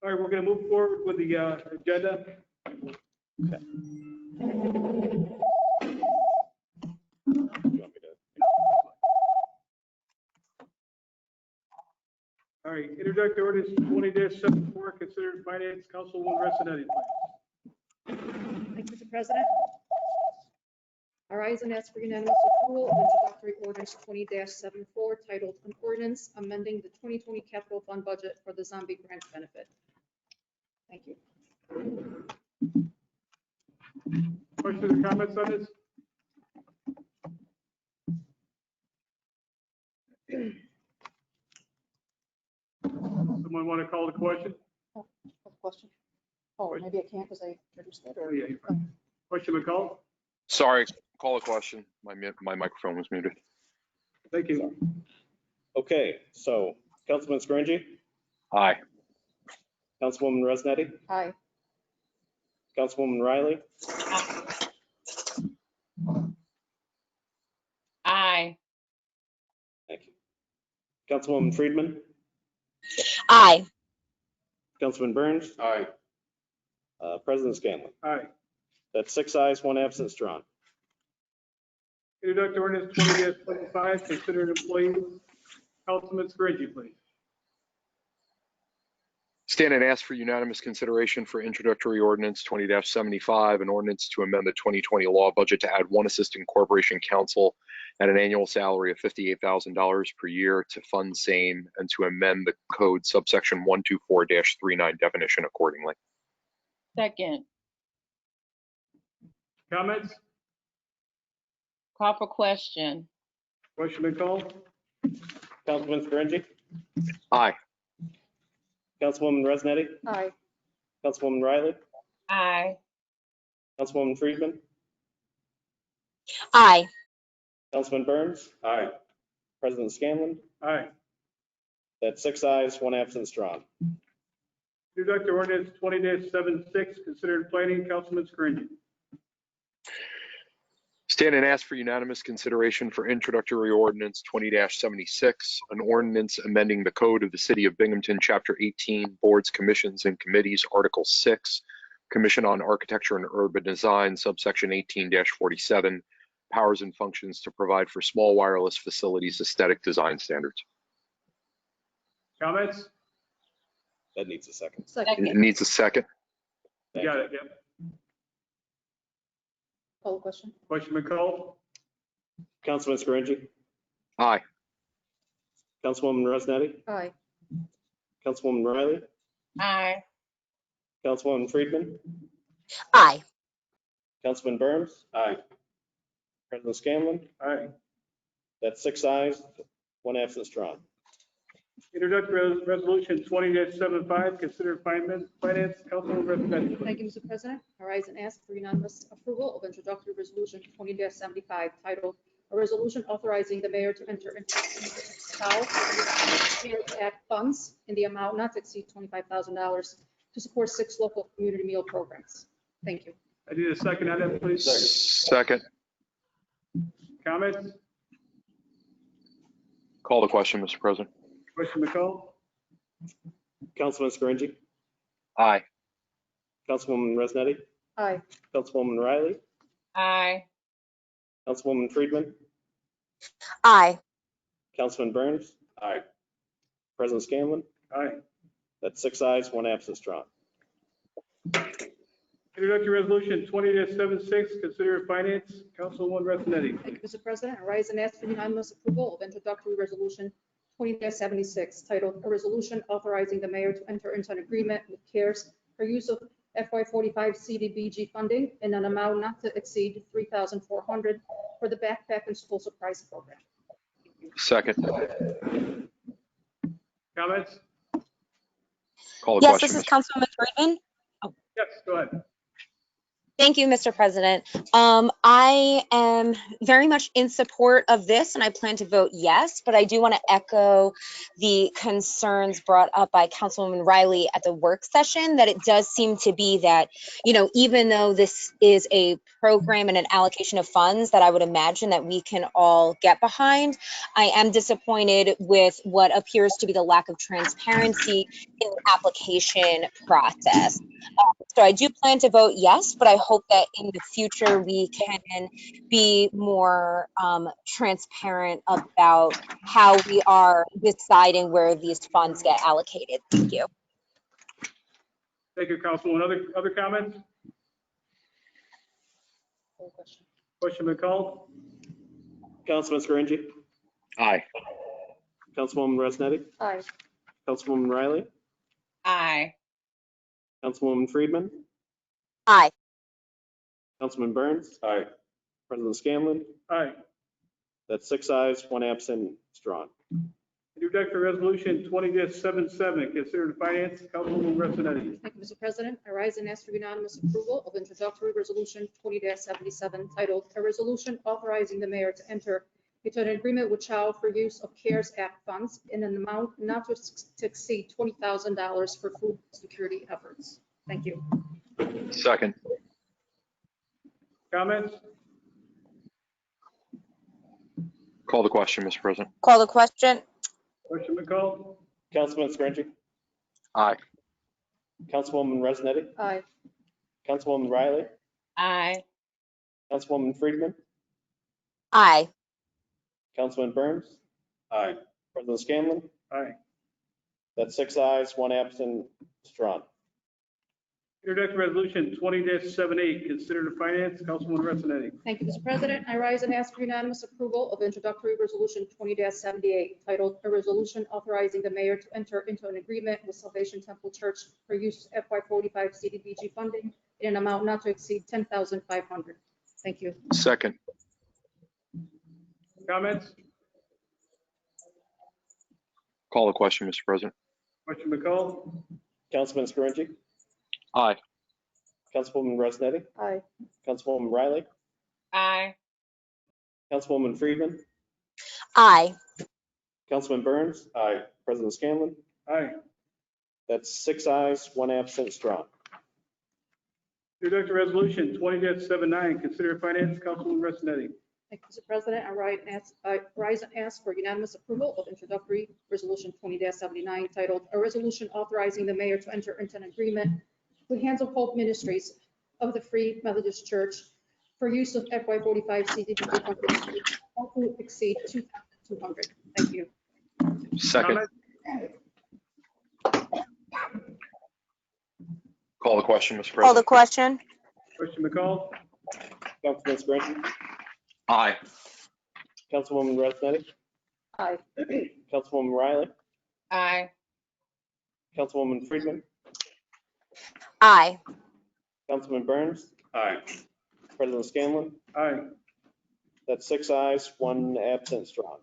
Speaker 1: All right, we're going to move forward with the agenda.
Speaker 4: Okay.
Speaker 1: All right, introductory ordinance 20-74, considered finance, Councilwoman Ressinetti, please.
Speaker 6: Thank you, Mr. President. I rise and ask for unanimous approval of introductory ordinance 20-74 titled an ordinance amending the 2020 capital fund budget for the zombie grant benefit. Thank you.
Speaker 1: Questions or comments on this? Someone want to call the question?
Speaker 6: Question. Oh, maybe I can't because I introduced it.
Speaker 1: Oh, yeah, you're fine. Question McCall?
Speaker 2: Sorry, call a question. My microphone was muted.
Speaker 1: Thank you.
Speaker 4: Okay, so Councilman Scringy,
Speaker 2: Aye.
Speaker 4: Councilwoman Rosinetti,
Speaker 6: Aye.
Speaker 4: Councilwoman Riley,
Speaker 8: Aye.
Speaker 4: thank you. Councilwoman Friedman,
Speaker 14: Aye.
Speaker 4: Councilman Burns,
Speaker 2: Aye.
Speaker 4: President Scanlon.
Speaker 1: Aye.
Speaker 4: That's 6 ayes, 1 absence drawn.
Speaker 1: Introductory ordinance 20-25, considered employees. Councilman Scringy, please.
Speaker 2: Stand and ask for unanimous consideration for introductory ordinance 20-75, an ordinance to amend the 2020 law budget to add one assistant corporation counsel at an annual salary of $58,000 per year to fund same and to amend the code subsection 124-39 definition accordingly.
Speaker 8: Second.
Speaker 1: Comments?
Speaker 8: Call for question.
Speaker 1: Question been called?
Speaker 4: Councilman Scaringi,
Speaker 2: Aye.
Speaker 4: Councilwoman Resnetti,
Speaker 6: Aye.
Speaker 4: Councilwoman Riley,
Speaker 8: Aye.
Speaker 4: Councilwoman Friedman,
Speaker 14: Aye.
Speaker 4: Councilman Burns. Aye. President Scanlon.
Speaker 1: Aye.
Speaker 4: That's 6 ayes, 1 absent, drawn.
Speaker 1: Introductory ordinance 20-76, considered planning, Councilman Scaringi.
Speaker 2: Stand and ask for unanimous consideration for introductory ordinance 20-76, an ordinance amending the code of the city of Binghamton, chapter 18, boards, commissions, and committees, article 6, commission on architecture and urban design, subsection 18-47, powers and functions to provide for small wireless facilities aesthetic design standards.
Speaker 1: Comments?
Speaker 4: That needs a second.
Speaker 6: Second.
Speaker 2: It needs a second.
Speaker 1: You got it, yep.
Speaker 6: Call the question.
Speaker 1: Question been called?
Speaker 4: Councilman Scaringi,
Speaker 2: Aye.
Speaker 4: Councilwoman Resnetti,
Speaker 6: Aye.
Speaker 4: Councilwoman Riley,
Speaker 8: Aye.
Speaker 4: Councilwoman Friedman,
Speaker 14: Aye.
Speaker 4: Councilman Burns. Aye. President Scanlon.
Speaker 1: Aye.
Speaker 4: That's 6 ayes, 1 absent, drawn.
Speaker 1: Introductory resolution 20-75, considered finance, Councilman Resnetti.
Speaker 6: Thank you, Mr. President. I rise and ask for unanimous approval of introductory resolution 20-75 titled, "A Resolution Authorizing the Mayor to Enter into CARES Act funds in the amount not to exceed $25,000 to support 6 local community meal programs." Thank you.
Speaker 1: I need a second on that, please.
Speaker 2: Second.
Speaker 1: Comments?
Speaker 2: Call the question, Mr. President.
Speaker 1: Question been called?
Speaker 4: Councilman Scaringi,
Speaker 2: Aye.
Speaker 4: Councilwoman Resnetti,
Speaker 6: Aye.
Speaker 4: Councilwoman Riley,
Speaker 8: Aye.
Speaker 4: Councilwoman Friedman,
Speaker 14: Aye.
Speaker 4: Councilman Burns. Aye. President Scanlon.
Speaker 1: Aye.
Speaker 4: That's 6 ayes, 1 absent, drawn.
Speaker 1: Introductory resolution 20-76, considered finance, Councilwoman Resnetti.
Speaker 6: Thank you, Mr. President. I rise and ask for unanimous approval of introductory resolution 20-76 titled, "A Resolution Authorizing the Mayor to Enter into an Agreement with CARES for use of FY45 CDBG funding in an amount not to exceed $3,400 for the Backpack and School Supplies Program."
Speaker 2: Second.
Speaker 1: Comments?
Speaker 2: Call the
Speaker 14: Yes,
Speaker 2: question.
Speaker 14: this is
Speaker 2: Mr.
Speaker 14: Councilwoman Friedman.
Speaker 1: Yes, go ahead.
Speaker 14: Thank you, Mr. President. I am very much in support of this and I plan to vote yes, but I do want to echo the concerns brought up by Councilwoman Riley at the work session, that it does seem to be that, even though this is a program and an allocation of funds that I would imagine that we can all get behind, I am disappointed with what appears to be the lack of transparency in the application process. So I do plan to vote yes, but I hope that in the future we can be more transparent about how we are deciding where these funds get allocated. Thank you.
Speaker 1: Thank you, Councilwoman. Other comments? Question been called?
Speaker 4: Councilman Scaringi,
Speaker 2: Aye.
Speaker 4: Councilwoman Resnetti,
Speaker 6: Aye.
Speaker 4: Councilwoman Riley,
Speaker 8: Aye.
Speaker 4: Councilwoman Friedman,
Speaker 14: Aye.
Speaker 4: Councilman Burns. Aye. President Scanlon.
Speaker 1: Aye.
Speaker 4: That's 6 ayes, 1 absent, drawn.
Speaker 1: Introductory resolution 20-77, considered finance, Councilwoman Resnetti.
Speaker 6: Thank you, Mr. President. I rise and ask for unanimous approval of introductory resolution 20-77 titled, "A Resolution Authorizing the Mayor to Enter into an Agreement with Child for Use of CARES Act funds in an amount not to exceed $20,000 for food security efforts." Thank you.
Speaker 2: Second.
Speaker 1: Comments?
Speaker 2: Call the question, Mr. President.
Speaker 14: Call the question.
Speaker 1: Question been called?
Speaker 4: Councilman Scaringi,
Speaker 2: Aye.
Speaker 4: Councilwoman Resnetti,
Speaker 6: Aye.
Speaker 4: Councilwoman Riley,
Speaker 8: Aye.
Speaker 4: Councilwoman Friedman,
Speaker 14: Aye.
Speaker 4: Councilman Burns. Aye. President Scanlon.
Speaker 1: Aye.
Speaker 4: That's 6 ayes, 1 absent. It's drawn.
Speaker 1: Introductory resolution 20-78, considered in finance, Councilwoman Ressenetti.
Speaker 6: Thank you, Mr. President. I rise and ask for unanimous approval of introductory resolution 20-78, titled "A Resolution Authorizing the Mayor to Enter into an Agreement with Salvation Temple Church for Use of FY45 CDBG funding in an amount not to exceed $10,500." Thank you.
Speaker 2: Second.
Speaker 1: Comments?
Speaker 2: Call the question, Mr. President.
Speaker 1: Question McCall?
Speaker 4: Councilman Scaringi,
Speaker 2: Aye.
Speaker 4: Councilwoman Resnetti,
Speaker 6: Aye.
Speaker 4: Councilwoman Riley,
Speaker 8: Aye.
Speaker 4: Councilwoman Friedman,
Speaker 14: Aye.
Speaker 4: Councilman Burns. Aye. President Scanlon.
Speaker 1: Aye.
Speaker 4: That's 6 ayes, 1 absent. It's drawn.
Speaker 1: Introductory resolution 20-79, considered in finance, Councilwoman Ressenetti.
Speaker 6: Thank you, Mr. President. I rise and ask for unanimous approval of introductory resolution 20-79, titled "A Resolution Authorizing the Mayor to Enter into an Agreement with Hands of Hope Ministries of the Free Methodist Church for use of FY45 CDBG funding not to exceed $2,200." Thank you.
Speaker 2: Second. Call the question, Mr.
Speaker 14: Call the
Speaker 2: President.
Speaker 14: question.
Speaker 1: Question McCall?
Speaker 4: Councilman Scaringi,
Speaker 2: Aye.
Speaker 4: Councilwoman Resnetti,
Speaker 6: Aye.
Speaker 4: Councilwoman Riley,
Speaker 8: Aye.
Speaker 4: Councilwoman Friedman,
Speaker 14: Aye.
Speaker 4: Councilman Burns. Aye. President Scanlon.
Speaker 1: Aye.
Speaker 4: That's 6 ayes, 1 absent. It's drawn.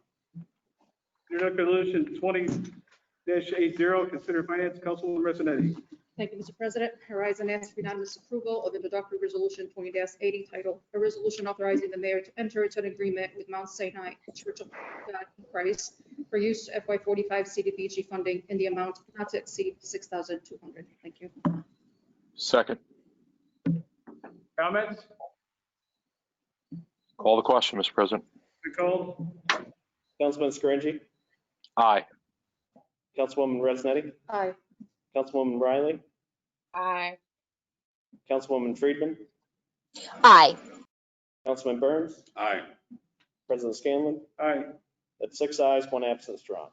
Speaker 1: Introductory resolution 20-80, considered in finance, Councilwoman Ressenetti.
Speaker 6: Thank you, Mr. President. I rise and ask for unanimous approval of introductory resolution 20-80, titled "A Resolution Authorizing the Mayor to Enter into an Agreement with Mount Sinai Church of God in Christ for use of FY45 CDBG funding in the amount not to exceed $6,200." Thank you.
Speaker 2: Second.
Speaker 1: Comments?
Speaker 2: Call the question, Mr. President.
Speaker 1: McCall?
Speaker 4: Councilman Scaringi,
Speaker 2: Aye.
Speaker 4: Councilwoman Resnetti,
Speaker 6: Aye.
Speaker 4: Councilwoman Riley,
Speaker 8: Aye.
Speaker 4: Councilwoman Friedman,
Speaker 14: Aye.
Speaker 4: Councilman Burns. Aye. President Scanlon.
Speaker 1: Aye.
Speaker 4: That's 6 ayes, 1 absent. It's drawn.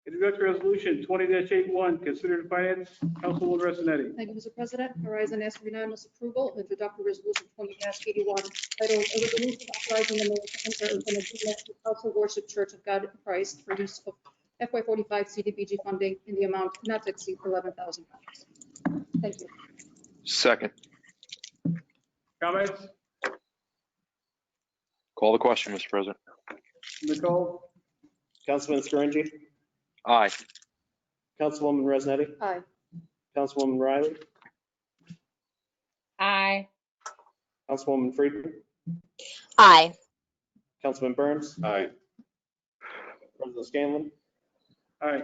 Speaker 1: Introductory resolution 20-81, considered in finance, Councilwoman Ressenetti.
Speaker 6: Thank you, Mr. President. I rise and ask for unanimous approval of introductory resolution 20-81, titled "A Resolution Authorizing the Mayor to Enter into an Agreement with House of Worship Church of God in Christ for use of FY45 CDBG funding in the amount not to exceed $11,000." Thank you.
Speaker 2: Second.
Speaker 1: Comments?
Speaker 2: Call the question, Mr. President.
Speaker 1: McCall?
Speaker 4: Councilman Scaringi,
Speaker 2: Aye.
Speaker 4: Councilwoman Resnetti,
Speaker 6: Aye.
Speaker 4: Councilwoman Riley,
Speaker 8: Aye.
Speaker 4: Councilwoman Friedman,
Speaker 14: Aye.
Speaker 4: Councilman Burns. Aye. President Scanlon.
Speaker 1: Aye.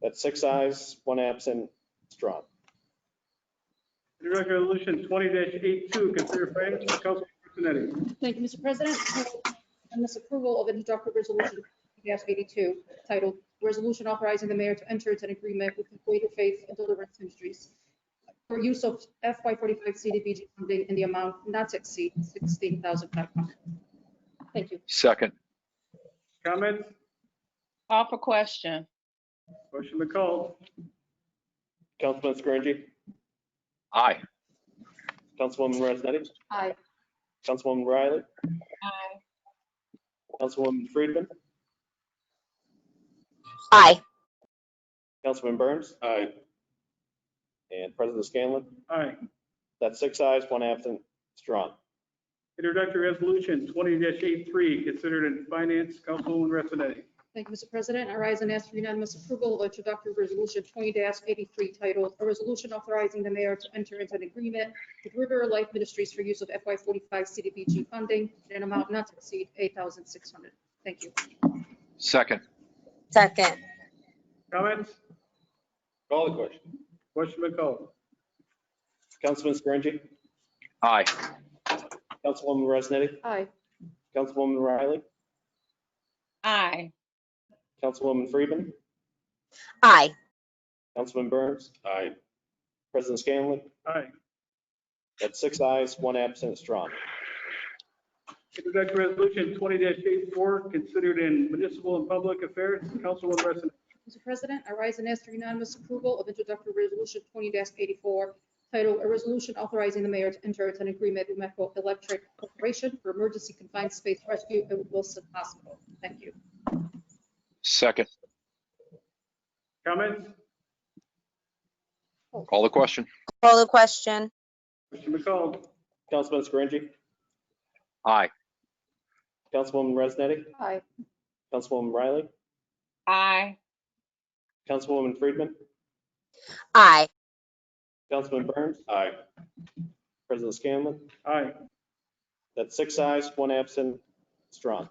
Speaker 4: That's 6 ayes, 1 absent. It's drawn.
Speaker 1: Introductory resolution 20-82, considered in finance, Councilwoman Ressenetti.
Speaker 6: Thank you, Mr. President. And this approval of introductory resolution 82, titled "Resolution Authorizing the Mayor to Enter into an Agreement with Greater Faith and Deliverance Ministries for use of FY45 CDBG funding in the amount not to exceed $16,500." Thank you.
Speaker 2: Second.
Speaker 1: Comments?
Speaker 8: Call for question.
Speaker 1: Question McCall?
Speaker 4: Councilman Scaringi,
Speaker 2: Aye.
Speaker 4: Councilwoman Resnetti,
Speaker 6: Aye.
Speaker 4: Councilwoman Riley,
Speaker 8: Aye.
Speaker 4: Councilwoman Friedman,
Speaker 14: Aye.
Speaker 4: Councilman Burns. Aye. And President Scanlon.
Speaker 1: Aye.
Speaker 4: That's 6 ayes, 1 absent. It's drawn.
Speaker 1: Introductory resolution 20-83, considered in finance, Councilwoman Ressenetti.
Speaker 6: Thank you, Mr. President. I rise and ask for unanimous approval of introductory resolution 20-83, titled "A Resolution Authorizing the Mayor to Enter into an Agreement with River Life Ministries for use of FY45 CDBG funding in an amount not to exceed $8,600." Thank you.
Speaker 2: Second.
Speaker 14: Second.
Speaker 1: Comments?
Speaker 4: Call the question.
Speaker 1: Question McCall?
Speaker 4: Councilman Scaringi,
Speaker 2: Aye.
Speaker 4: Councilwoman Resnetti,
Speaker 6: Aye.
Speaker 4: Councilwoman Riley,
Speaker 8: Aye.
Speaker 4: Councilwoman Friedman,
Speaker 14: Aye.
Speaker 4: Councilman Burns. Aye. President Scanlon.
Speaker 1: Aye.
Speaker 4: That's 6 ayes, 1 absent. It's drawn.
Speaker 1: Introductory resolution 20-84, considered in municipal and public affairs, Councilwoman Ressenetti.
Speaker 6: Mr. President, I rise and ask for unanimous approval of introductory resolution 20-84, titled a resolution authorizing the mayor to enter into an agreement with Metro Electric Corporation for emergency confined space rescue at Wilson Hospital. Thank you.
Speaker 2: Second.
Speaker 1: Comments?
Speaker 2: Call the question.
Speaker 14: Call the question.
Speaker 1: Mr. McCall?
Speaker 4: Councilman Scaringi,
Speaker 2: Aye.
Speaker 4: Councilwoman Resnetti,
Speaker 6: Aye.
Speaker 4: Councilwoman Riley,
Speaker 8: Aye.
Speaker 4: Councilwoman Friedman,
Speaker 14: Aye.
Speaker 4: Councilman Burns. Aye. President Scanlon.
Speaker 1: Aye.
Speaker 4: That's 6 ayes, 1 absent. Strong.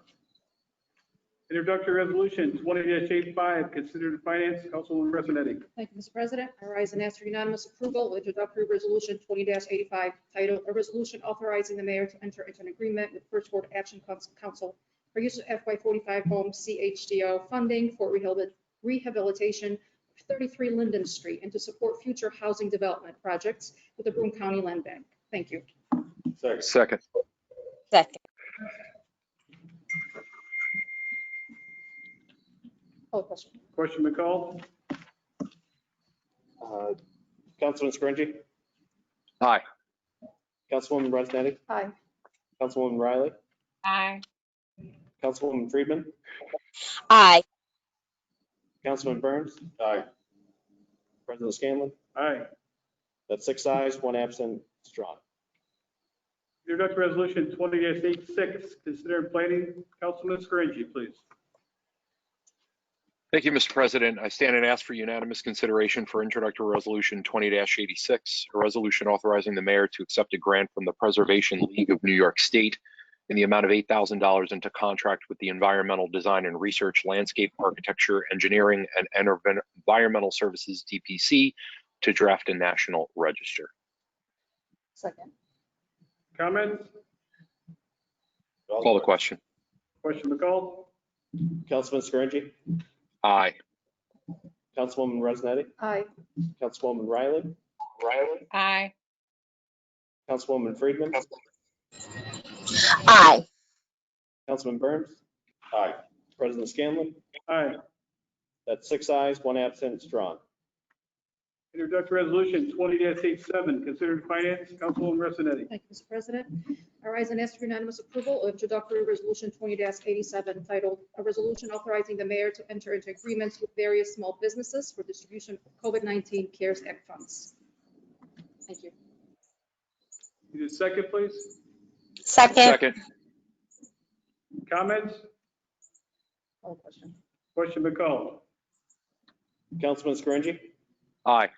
Speaker 1: Introductory resolution 20-85, considered in finance, Councilwoman Resnetti.
Speaker 6: Thank you, Mr. President. I rise and ask for unanimous approval of introductory resolution 20-85, titled a resolution authorizing the mayor to enter into an agreement with First Ward Action Council for use of FY45 home CHDO funding for rehabilitation of 33 Linden Street and to support future housing development projects with the Broome County Land Bank. Thank you.
Speaker 2: Second.
Speaker 14: Second.
Speaker 6: Call the question.
Speaker 1: Question McCall?
Speaker 4: Councilman Scaringi,
Speaker 2: Aye.
Speaker 4: Councilwoman Resnetti,
Speaker 6: Aye.
Speaker 4: Councilwoman Riley,
Speaker 8: Aye.
Speaker 4: Councilwoman Friedman,
Speaker 14: Aye.
Speaker 4: Councilman Burns. Aye. President Scanlon.
Speaker 1: Aye.
Speaker 4: That's 6 ayes, 1 absent. Strong.
Speaker 1: Introductory resolution 20-86, considered in planning, Councilman Scaringi, please.
Speaker 2: Thank you, Mr. President. I stand and ask for unanimous consideration for introductory resolution 20-86, a resolution authorizing the mayor to accept a grant from the Preservation League of New York State in the amount of $8,000 and to contract with the Environmental Design and Research, Landscape Architecture, Engineering, and Environmental Services, DPC, to draft a national register.
Speaker 6: Second.
Speaker 1: Comments?
Speaker 2: Call the question.
Speaker 1: Question McCall?
Speaker 4: Councilman Scaringi,
Speaker 2: Aye.
Speaker 4: Councilwoman Resnetti,
Speaker 6: Aye.
Speaker 4: Councilwoman Riley,
Speaker 8: Aye.
Speaker 4: Councilwoman Friedman,
Speaker 14: Aye.
Speaker 4: Councilman Burns. Aye. President Scanlon.
Speaker 1: Aye.
Speaker 4: That's 6 ayes, 1 absent. Strong.
Speaker 1: Introductory resolution 20-87, considered in finance, Councilwoman Resnetti.
Speaker 6: Thank you, Mr. President. I rise and ask for unanimous approval of introductory resolution 20-87, titled a resolution authorizing the mayor to enter into agreements with various small businesses for distribution of COVID-19 CARES Act funds. Thank you.
Speaker 1: Need a second, please?
Speaker 14: Second.
Speaker 1: Comments?
Speaker 6: Call the question.
Speaker 1: Question McCall?
Speaker 4: Councilman Scaringi,
Speaker 2: Aye.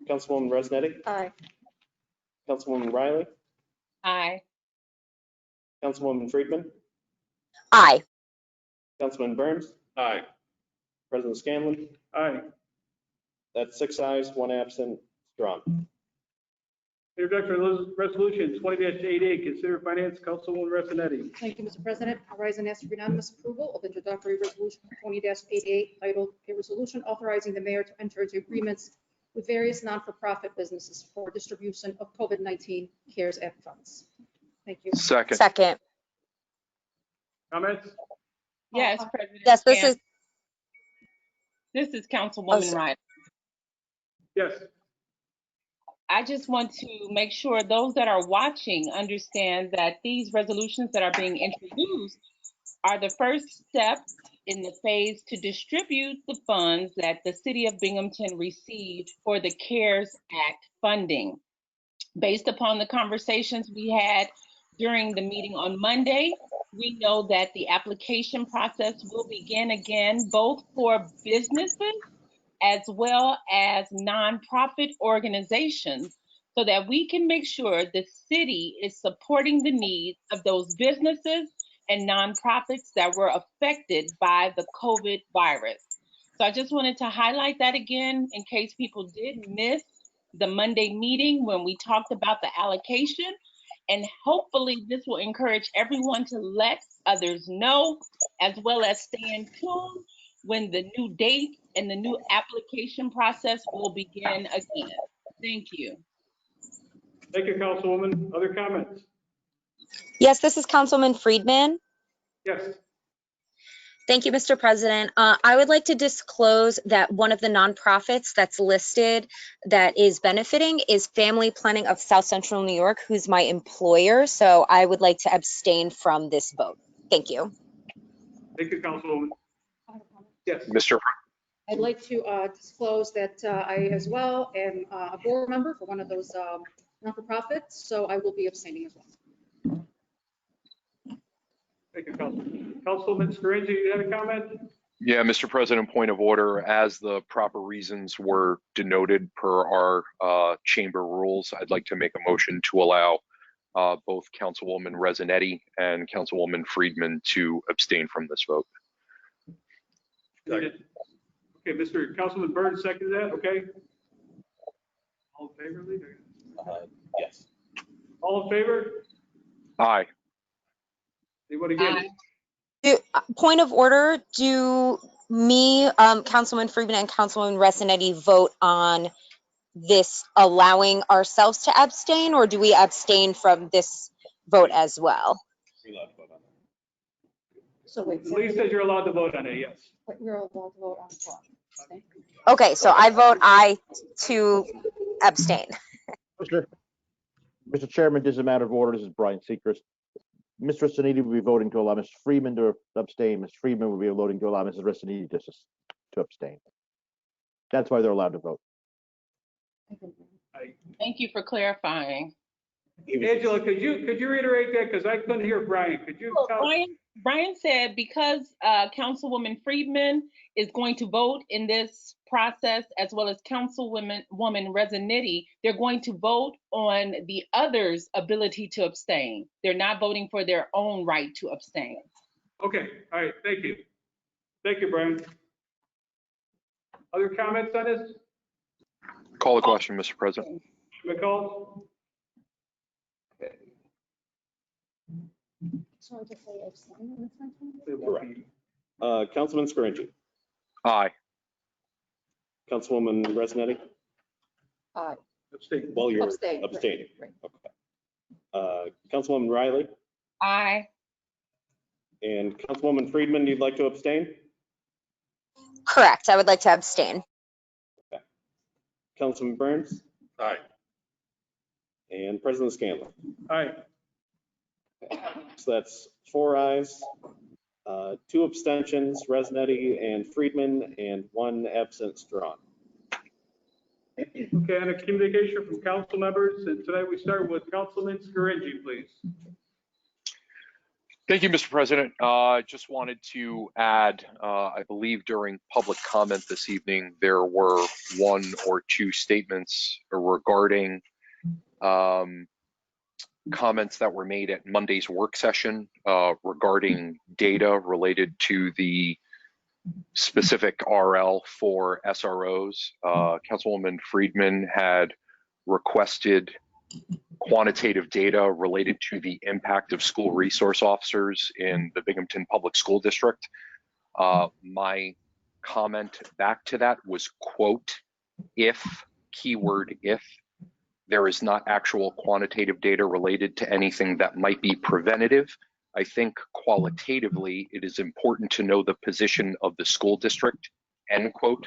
Speaker 4: Councilwoman Resnetti,
Speaker 6: Aye.
Speaker 4: Councilwoman Riley,
Speaker 8: Aye.
Speaker 4: Councilwoman Friedman,
Speaker 14: Aye.
Speaker 4: Councilman Burns. Aye. President Scanlon.
Speaker 1: Aye.
Speaker 4: That's 6 ayes, 1 absent. Strong.
Speaker 1: Introductory resolution 20-88, considered finance, Councilwoman Resnetti.
Speaker 6: Thank you, Mr. President. I rise and ask for unanimous approval of introductory resolution 20-88, titled a resolution authorizing the mayor to enter into agreements with various non-for-profit businesses for distribution of COVID-19 CARES Act funds. Thank you.
Speaker 14: Second.
Speaker 1: Comments?
Speaker 8: Yes, President.
Speaker 14: Yes,
Speaker 8: This is Councilwoman Riley.
Speaker 1: Yes.
Speaker 8: I just want to make sure those that are watching understand that these resolutions that are being introduced are the first step in the phase to distribute the funds that the city of Binghamton received for the CARES Act funding. Based upon the conversations we had during the meeting on Monday, we know that the application process will begin again, both for businesses as well as nonprofit organizations, so that we can make sure the city is supporting the needs of those businesses and nonprofits that were affected by the COVID virus. So I just wanted to highlight that again in case people did miss the Monday meeting when we talked about the allocation. And hopefully this will encourage everyone to let others know, as well as stay in tune when the new date and the new application process will begin again. Thank you.
Speaker 1: Thank you, Councilwoman. Other comments?
Speaker 14: Yes, this is Councilman Friedman.
Speaker 1: Yes.
Speaker 14: Thank you, Mr. President. I would like to disclose that one of the nonprofits that's listed that is benefiting is Family Planning of South Central New York, who's my employer. So I would like to abstain from this vote. Thank you.
Speaker 1: Thank you, Councilwoman. Yes.
Speaker 2: Mr.
Speaker 6: I'd like to disclose that I as well am a board member for one of those not-for-profits, so I will be abstaining as well.
Speaker 1: Thank you, Councilman. Councilman Scaringi, you had a comment?
Speaker 2: Yeah, Mr. President, point of order. As the proper reasons were denoted per our chamber rules, I'd like to make a motion to allow both Councilwoman Rezinetti and Councilwoman Friedman to abstain from this vote.
Speaker 1: Okay, Mr. Councilman Burns seconded that, okay? All in favor, Lee?
Speaker 4: Yes.
Speaker 1: All in favor?
Speaker 2: Aye.
Speaker 1: Anybody against?
Speaker 14: Point of order, do me, Councilman Friedman and Councilwoman Rezinetti vote on this allowing ourselves to abstain, or do we abstain from this vote as well?
Speaker 6: So wait.
Speaker 1: Lee says you're allowed to vote on it, yes.
Speaker 6: But you're allowed to vote on what?
Speaker 14: Okay, so I vote aye to abstain.
Speaker 15: Mr. Chairman, this is a matter of order. This is Brian Seacrest. Mr. Rezinetti will be voting to allow Mr. Friedman to abstain. Ms. Friedman will be voting to allow Mrs. Rezinetti to abstain. That's why they're allowed to vote.
Speaker 8: Thank you for clarifying.
Speaker 1: Angela, could you reiterate that? Because I couldn't hear Brian. Could you tell?
Speaker 8: Brian said because Councilwoman Friedman is going to vote in this process, as well as Councilwoman Rezinetti, they're going to vote on the others' ability to abstain. They're not voting for their own right to abstain.
Speaker 1: Okay, all right, thank you. Thank you, Brian. Other comments on this?
Speaker 2: Call the question, Mr. President.
Speaker 1: McCall?
Speaker 6: So I just say abstain on this one?
Speaker 4: Correct. Councilman Scaringi.
Speaker 2: Aye.
Speaker 4: Councilwoman Rezinetti.
Speaker 6: Aye.
Speaker 1: Abstain.
Speaker 4: Well, you're
Speaker 6: Abstain, right,
Speaker 4: abstaining.
Speaker 6: right.
Speaker 4: Okay. Councilwoman Riley
Speaker 8: Aye.
Speaker 4: and Councilwoman Friedman, you'd like to abstain?
Speaker 14: Correct, I would like to abstain.
Speaker 4: Okay. Councilman Burns
Speaker 2: Aye.
Speaker 4: and President Scanlon.
Speaker 1: Aye.
Speaker 4: So that's 4 ayes, 2 abstentions, Rezinetti and Friedman, and 1 absence drawn.
Speaker 1: Okay, and a communication from council members, and tonight we start with Councilman Scaringi, please.
Speaker 2: Thank you, Mr. President. Just wanted to add, I believe during public comment this evening, there were 1 or 2 statements regarding comments that were made at Monday's work session regarding data related to the specific RL for SROs. Councilwoman Friedman had requested quantitative data related to the impact of school resource officers in the Binghamton Public School District. My comment back to that was, quote, if, keyword if, there is not actual quantitative data related to anything that might be preventative, I think qualitatively it is important to know the position of the school district, end quote.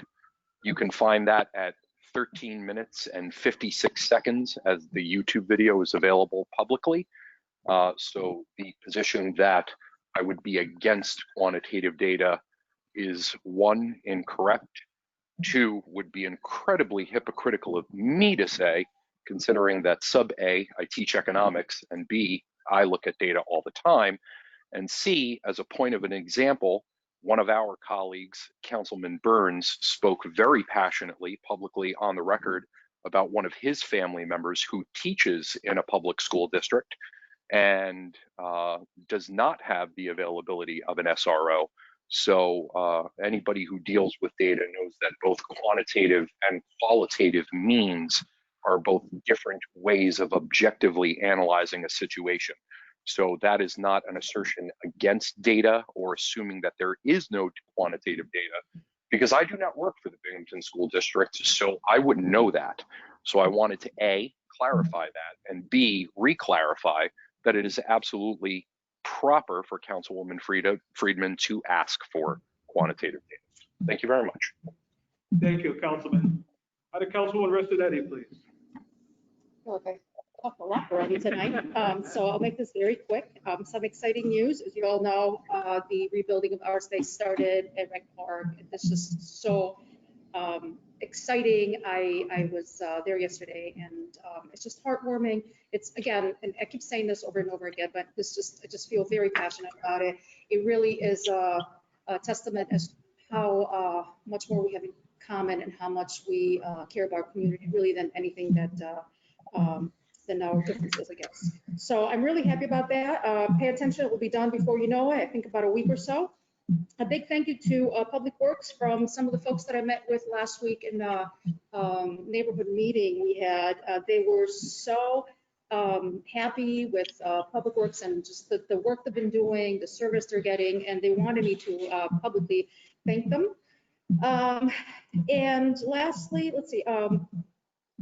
Speaker 2: You can find that at 13 minutes and 56 seconds as the YouTube video is available publicly. So the position that I would be against quantitative data is 1, incorrect. 2, would be incredibly hypocritical of me to say, considering that sub A, I teach economics, and B, I look at data all the time, and C, as a point of an example, one of our colleagues, Councilman Burns, spoke very passionately publicly on the record about one of his family members who teaches in a public school district and does not have the availability of an SRO. So anybody who deals with data knows that both quantitative and qualitative means are both different ways of objectively analyzing a situation. So that is not an assertion against data or assuming that there is no quantitative data, because I do not work for the Binghamton School District, so I wouldn't know that. So I wanted to A, clarify that, and B, re-clarify that it is absolutely proper for Councilwoman Friedman to ask for quantitative data. Thank you very much.
Speaker 1: Thank you, Councilman. Councilwoman Restinetti, please.
Speaker 6: Okay, talked a lot already tonight, so I'll make this very quick. Some exciting news, as you all know, the rebuilding of our space started at Rec Park. It's just so exciting. I was there yesterday, and it's just heartwarming. It's, again, and I keep saying this over and over again, but I just feel very passionate about it. It really is a testament as to how much more we have in common and how much we care about our community, really, than anything that than our differences, I guess. So I'm really happy about that. Pay attention, it will be done before you know it, I think about a week or so. A big thank you to Public Works from some of the folks that I met with last week in the neighborhood meeting we had. They were so happy with Public Works and just the work they've been doing, the service they're getting, and they wanted me to publicly thank them. And lastly, let's see,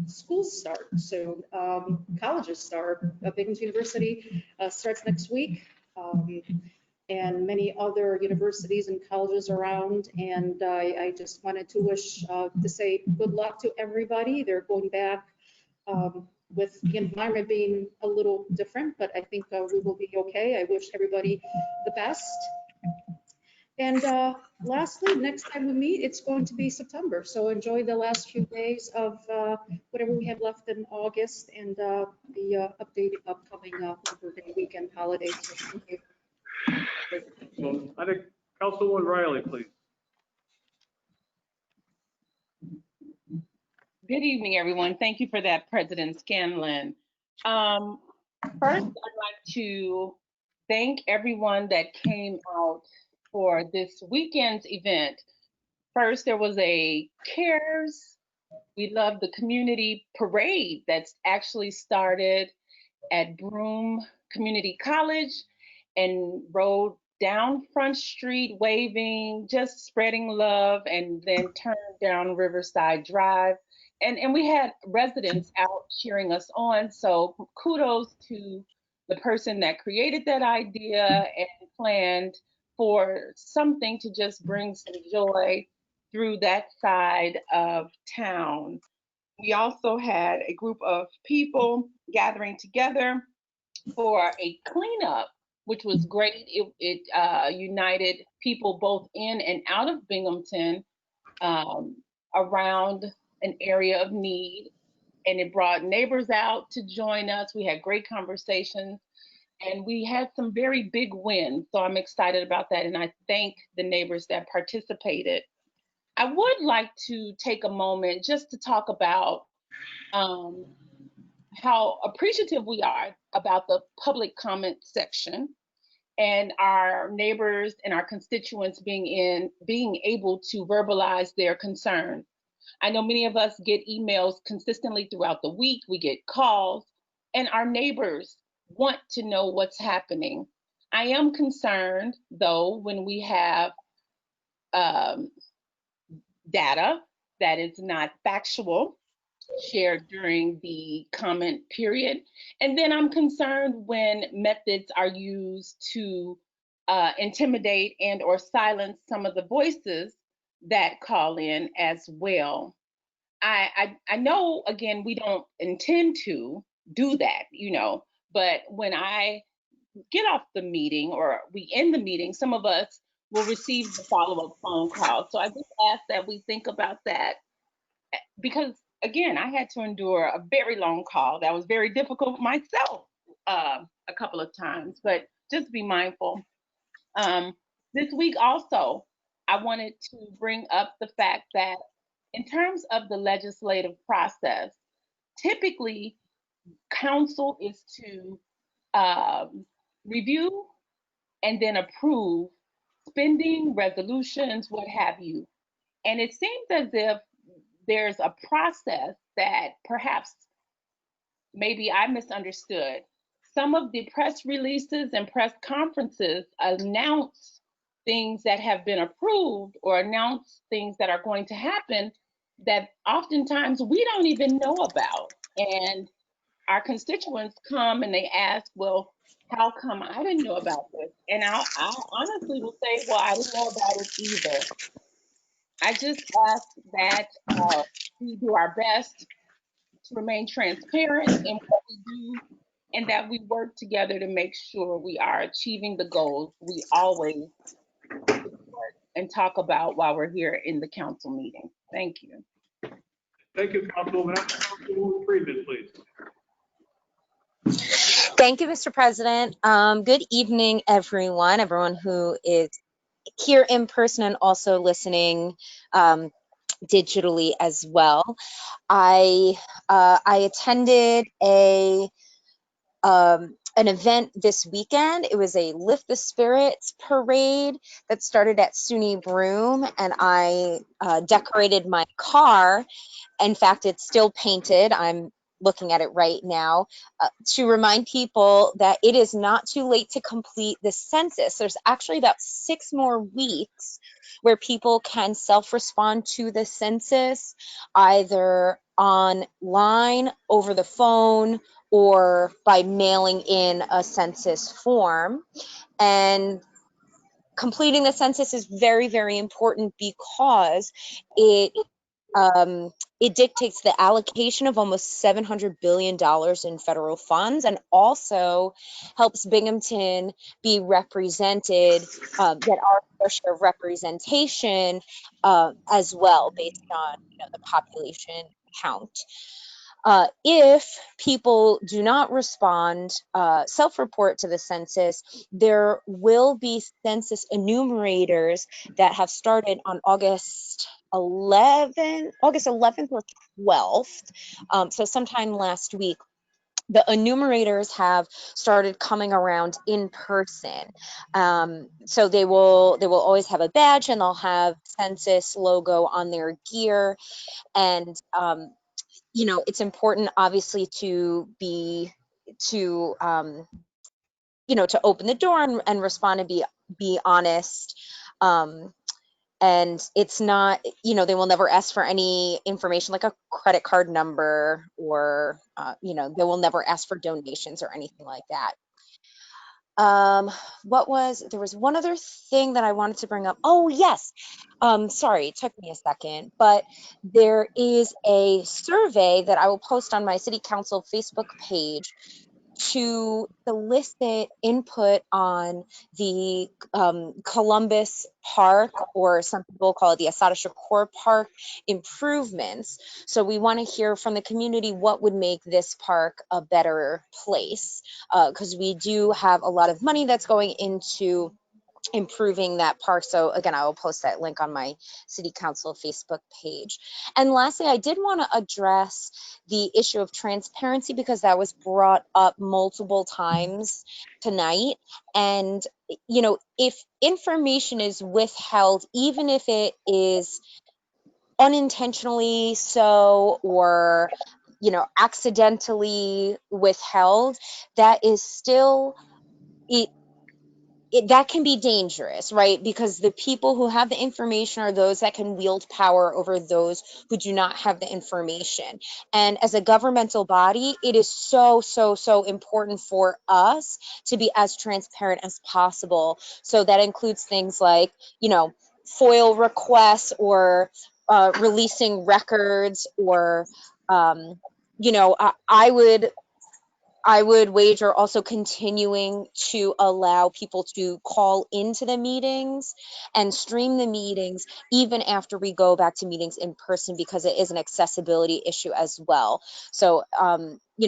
Speaker 6: schools start soon. Colleges start. Binghamton University starts next week. And many other universities and colleges around. And I just wanted to wish, to say good luck to everybody. They're going back with the environment being a little different, but I think we will be okay. I wish everybody the best. And lastly, next time we meet, it's going to be September. So enjoy the last few days of whatever we have left in August and the updated upcoming Labor Day weekend holidays. So thank you.
Speaker 1: I think Councilwoman Riley, please.
Speaker 8: Good evening, everyone. Thank you for that, President Scanlon. First, I'd like to thank everyone that came out for this weekend's event. First, there was a CARES, We Love the Community parade that's actually started at Broome Community College and rode down Front Street waving, just spreading love, and then turned down Riverside Drive. And we had residents out cheering us on. So kudos to the person that created that idea and planned for something to just bring some joy through that side of town. We also had a group of people gathering together for a cleanup, which was great. It united people both in and out of Binghamton around an area of need, and it brought neighbors out to join us. We had great conversations, and we had some very big wins. So I'm excited about that, and I thank the neighbors that participated. I would like to take a moment just to talk about how appreciative we are about the public comment section and our neighbors and our constituents being able to verbalize their concerns. I know many of us get emails consistently throughout the week, we get calls, and our neighbors want to know what's happening. I am concerned, though, when we have data that is not factual shared during the comment period. And then I'm concerned when methods are used to intimidate and or silence some of the voices that call in as well. I know, again, we don't intend to do that, but when I get off the meeting or we end the meeting, some of us will receive the follow-up phone call. So I just ask that we think about that, because again, I had to endure a very long call that was very difficult myself a couple of times, but just be mindful. This week also, I wanted to bring up the fact that in terms of the legislative process, typically council is to review and then approve spending resolutions, what have you. And it seems as if there's a process that perhaps maybe I misunderstood. Some of the press releases and press conferences announce things that have been approved or announce things that are going to happen that oftentimes we don't even know about. And our constituents come and they ask, well, how come I didn't know about this? And I honestly will say, well, I didn't know about it either. I just ask that we do our best to remain transparent in what we do, and that we work together to make sure we are achieving the goals we always support and talk about while we're here in the council meeting. Thank you.
Speaker 1: Thank you, Councilwoman. Councilwoman Friedman, please.
Speaker 14: Thank you, Mr. President. Good evening, everyone who is here in person and also listening digitally as well. I attended an event this weekend. It was a Lift the Spirits parade that started at SUNY Broome, and I decorated my car. In fact, it's still painted. I'm looking at it right now to remind people that it is not too late to complete the census. There's actually about 6 more weeks where people can self-respond to the census, either online, over the phone, or by mailing in a census form. And completing the census is very, very important because it dictates the allocation of almost $700 billion in federal funds, and also helps Binghamton be represented, get our fair share of representation as well, based on the population count. If people do not respond, self-report to the census, there will be census enumerators that have started on August 11th or 12th, so sometime last week. The enumerators have started coming around in person. So they will always have a badge, and they'll have census logo on their gear. And it's important, obviously, to open the door and respond and be honest. And it's not, they will never ask for any information like a credit card number, or, they will never ask for donations or anything like that. There was one other thing that I wanted to bring up. Oh, yes. Sorry, it took me a second, but there is a survey that I will post on my city council Facebook page to solicit input on the Columbus Park, or some people call it the Assata Shakur Park, improvements. So we want to hear from the community what would make this park a better place, because we do have a lot of money that's going into improving that park. So again, I will post that link on my city council Facebook page. And lastly, I did want to address the issue of transparency, because that was brought up multiple times tonight. And if information is withheld, even if it is unintentionally so, or accidentally withheld, that is still that can be dangerous, right? Because the people who have the information are those that can wield power over those who do not have the information. And as a governmental body, it is so, so, so important for us to be as transparent as possible. So that includes things like, FOIL requests, or releasing records, or, I would wager also continuing to allow people to call into the meetings and stream the meetings even after we go back to meetings in person, because it is an accessibility issue as well. So,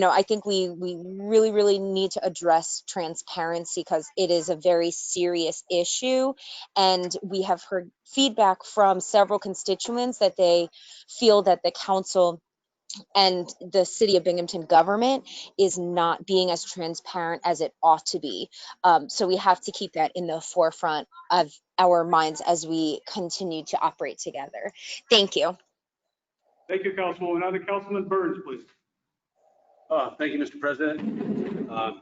Speaker 14: I think we really, really need to address transparency, because it is a very serious issue. And we have heard feedback from several constituents that they feel that the council and the city of Binghamton government is not being as transparent as it ought to be. So we have to keep that in the forefront of our minds as we continue to operate together. Thank you.
Speaker 1: Thank you, Councilwoman. Now to Councilman Burns, please.
Speaker 16: Thank you, Mr. President. A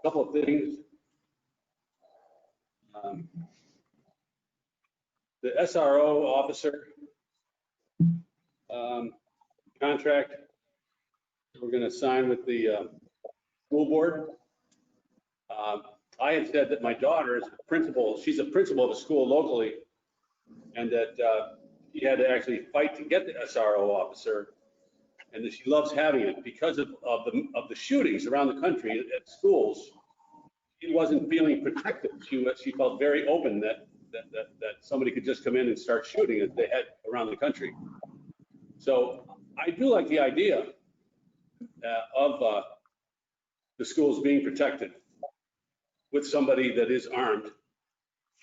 Speaker 16: couple of things. The SRO officer contract, we're going to sign with the school board. I had said that my daughter is a principal, she's a principal of a school locally, and that she had to actually fight to get the SRO officer, and that she loves having it because of the shootings around the country at schools. She wasn't feeling protected. She felt very open that somebody could just come in and start shooting as they had around the country. So I do like the idea of the schools being protected with somebody that is armed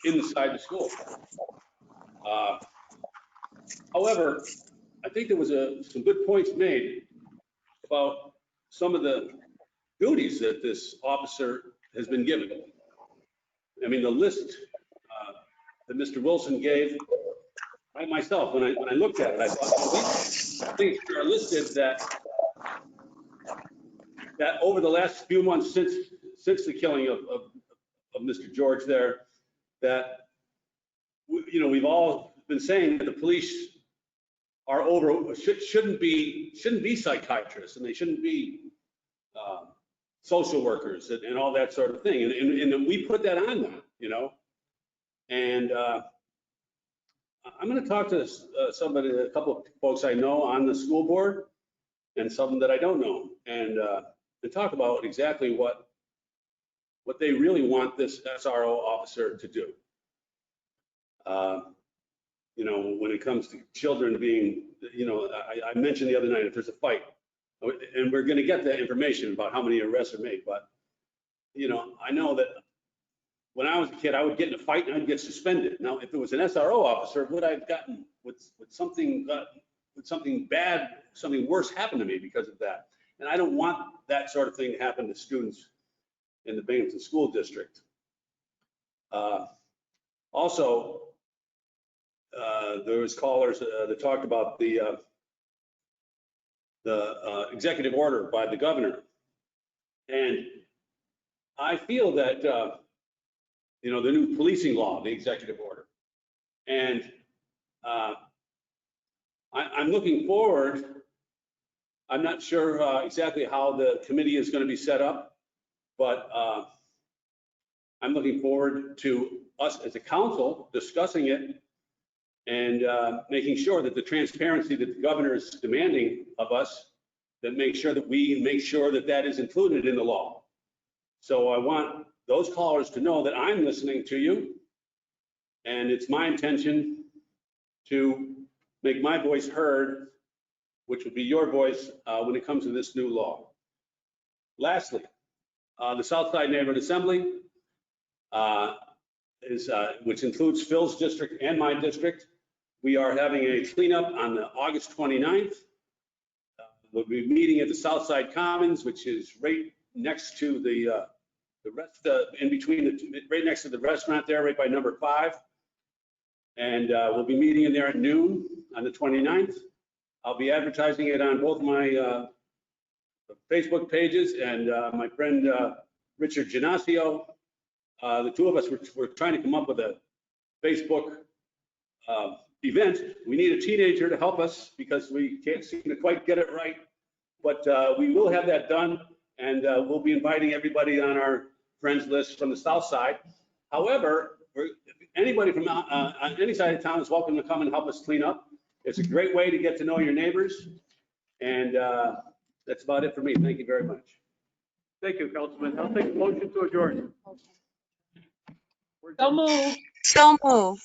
Speaker 16: inside the school. However, I think there was some good points made about some of the duties that this officer has been given. I mean, the list that Mr. Wilson gave, I myself, when I looked at it, I thought, well, these things are listed that over the last few months since the killing of Mr. George there, that, you know, we've all been saying that the police are shouldn't be psychiatrists, and they shouldn't be social workers and all that sort of thing. And we put that on them, you know. And I'm going to talk to a couple of folks I know on the school board and some that I don't know, and talk about exactly what they really want this SRO officer to do. You know, when it comes to children being, you know, I mentioned the other night, if there's a fight, and we're going to get that information about how many arrests are made, but, you know, I know that when I was a kid, I would get in a fight and I'd get suspended. Now, if it was an SRO officer, would I have gotten, would something bad, something worse happen to me because of that? And I don't want that sort of thing to happen to students in the Binghamton School District. Also, there was callers that talked about the executive order by the governor. And I feel that, you know, the new policing law, the executive order. And I'm looking forward. I'm not sure exactly how the committee is going to be set up, but I'm looking forward to us as a council discussing it and making sure that the transparency that the governor is demanding of us, that make sure that we make sure that that is included in the law. So I want those callers to know that I'm listening to you, and it's my intention to make my voice heard, which would be your voice when it comes to this new law. Lastly, the Southside Neighborhood Assembly, which includes Phil's district and my district. We are having a cleanup on August 29th. We'll be meeting at the Southside Commons, which is right next to the rest, in between, right next to the restaurant there, right by number 5. And we'll be meeting in there at noon on the 29th. I'll be advertising it on both my Facebook pages and my friend Richard Genasio. The two of us were trying to come up with a Facebook event. We need a teenager to help us because we can't seem to quite get it right. But we will have that done, and we'll be inviting everybody on our friends list from the south side. However, anybody from on any side of town is welcome to come and help us clean up. It's a great way to get to know your neighbors. And that's about it for me. Thank you very much.
Speaker 1: Thank you, Councilman. I'll take a motion to adjourn.
Speaker 8: So moved.
Speaker 14: So move.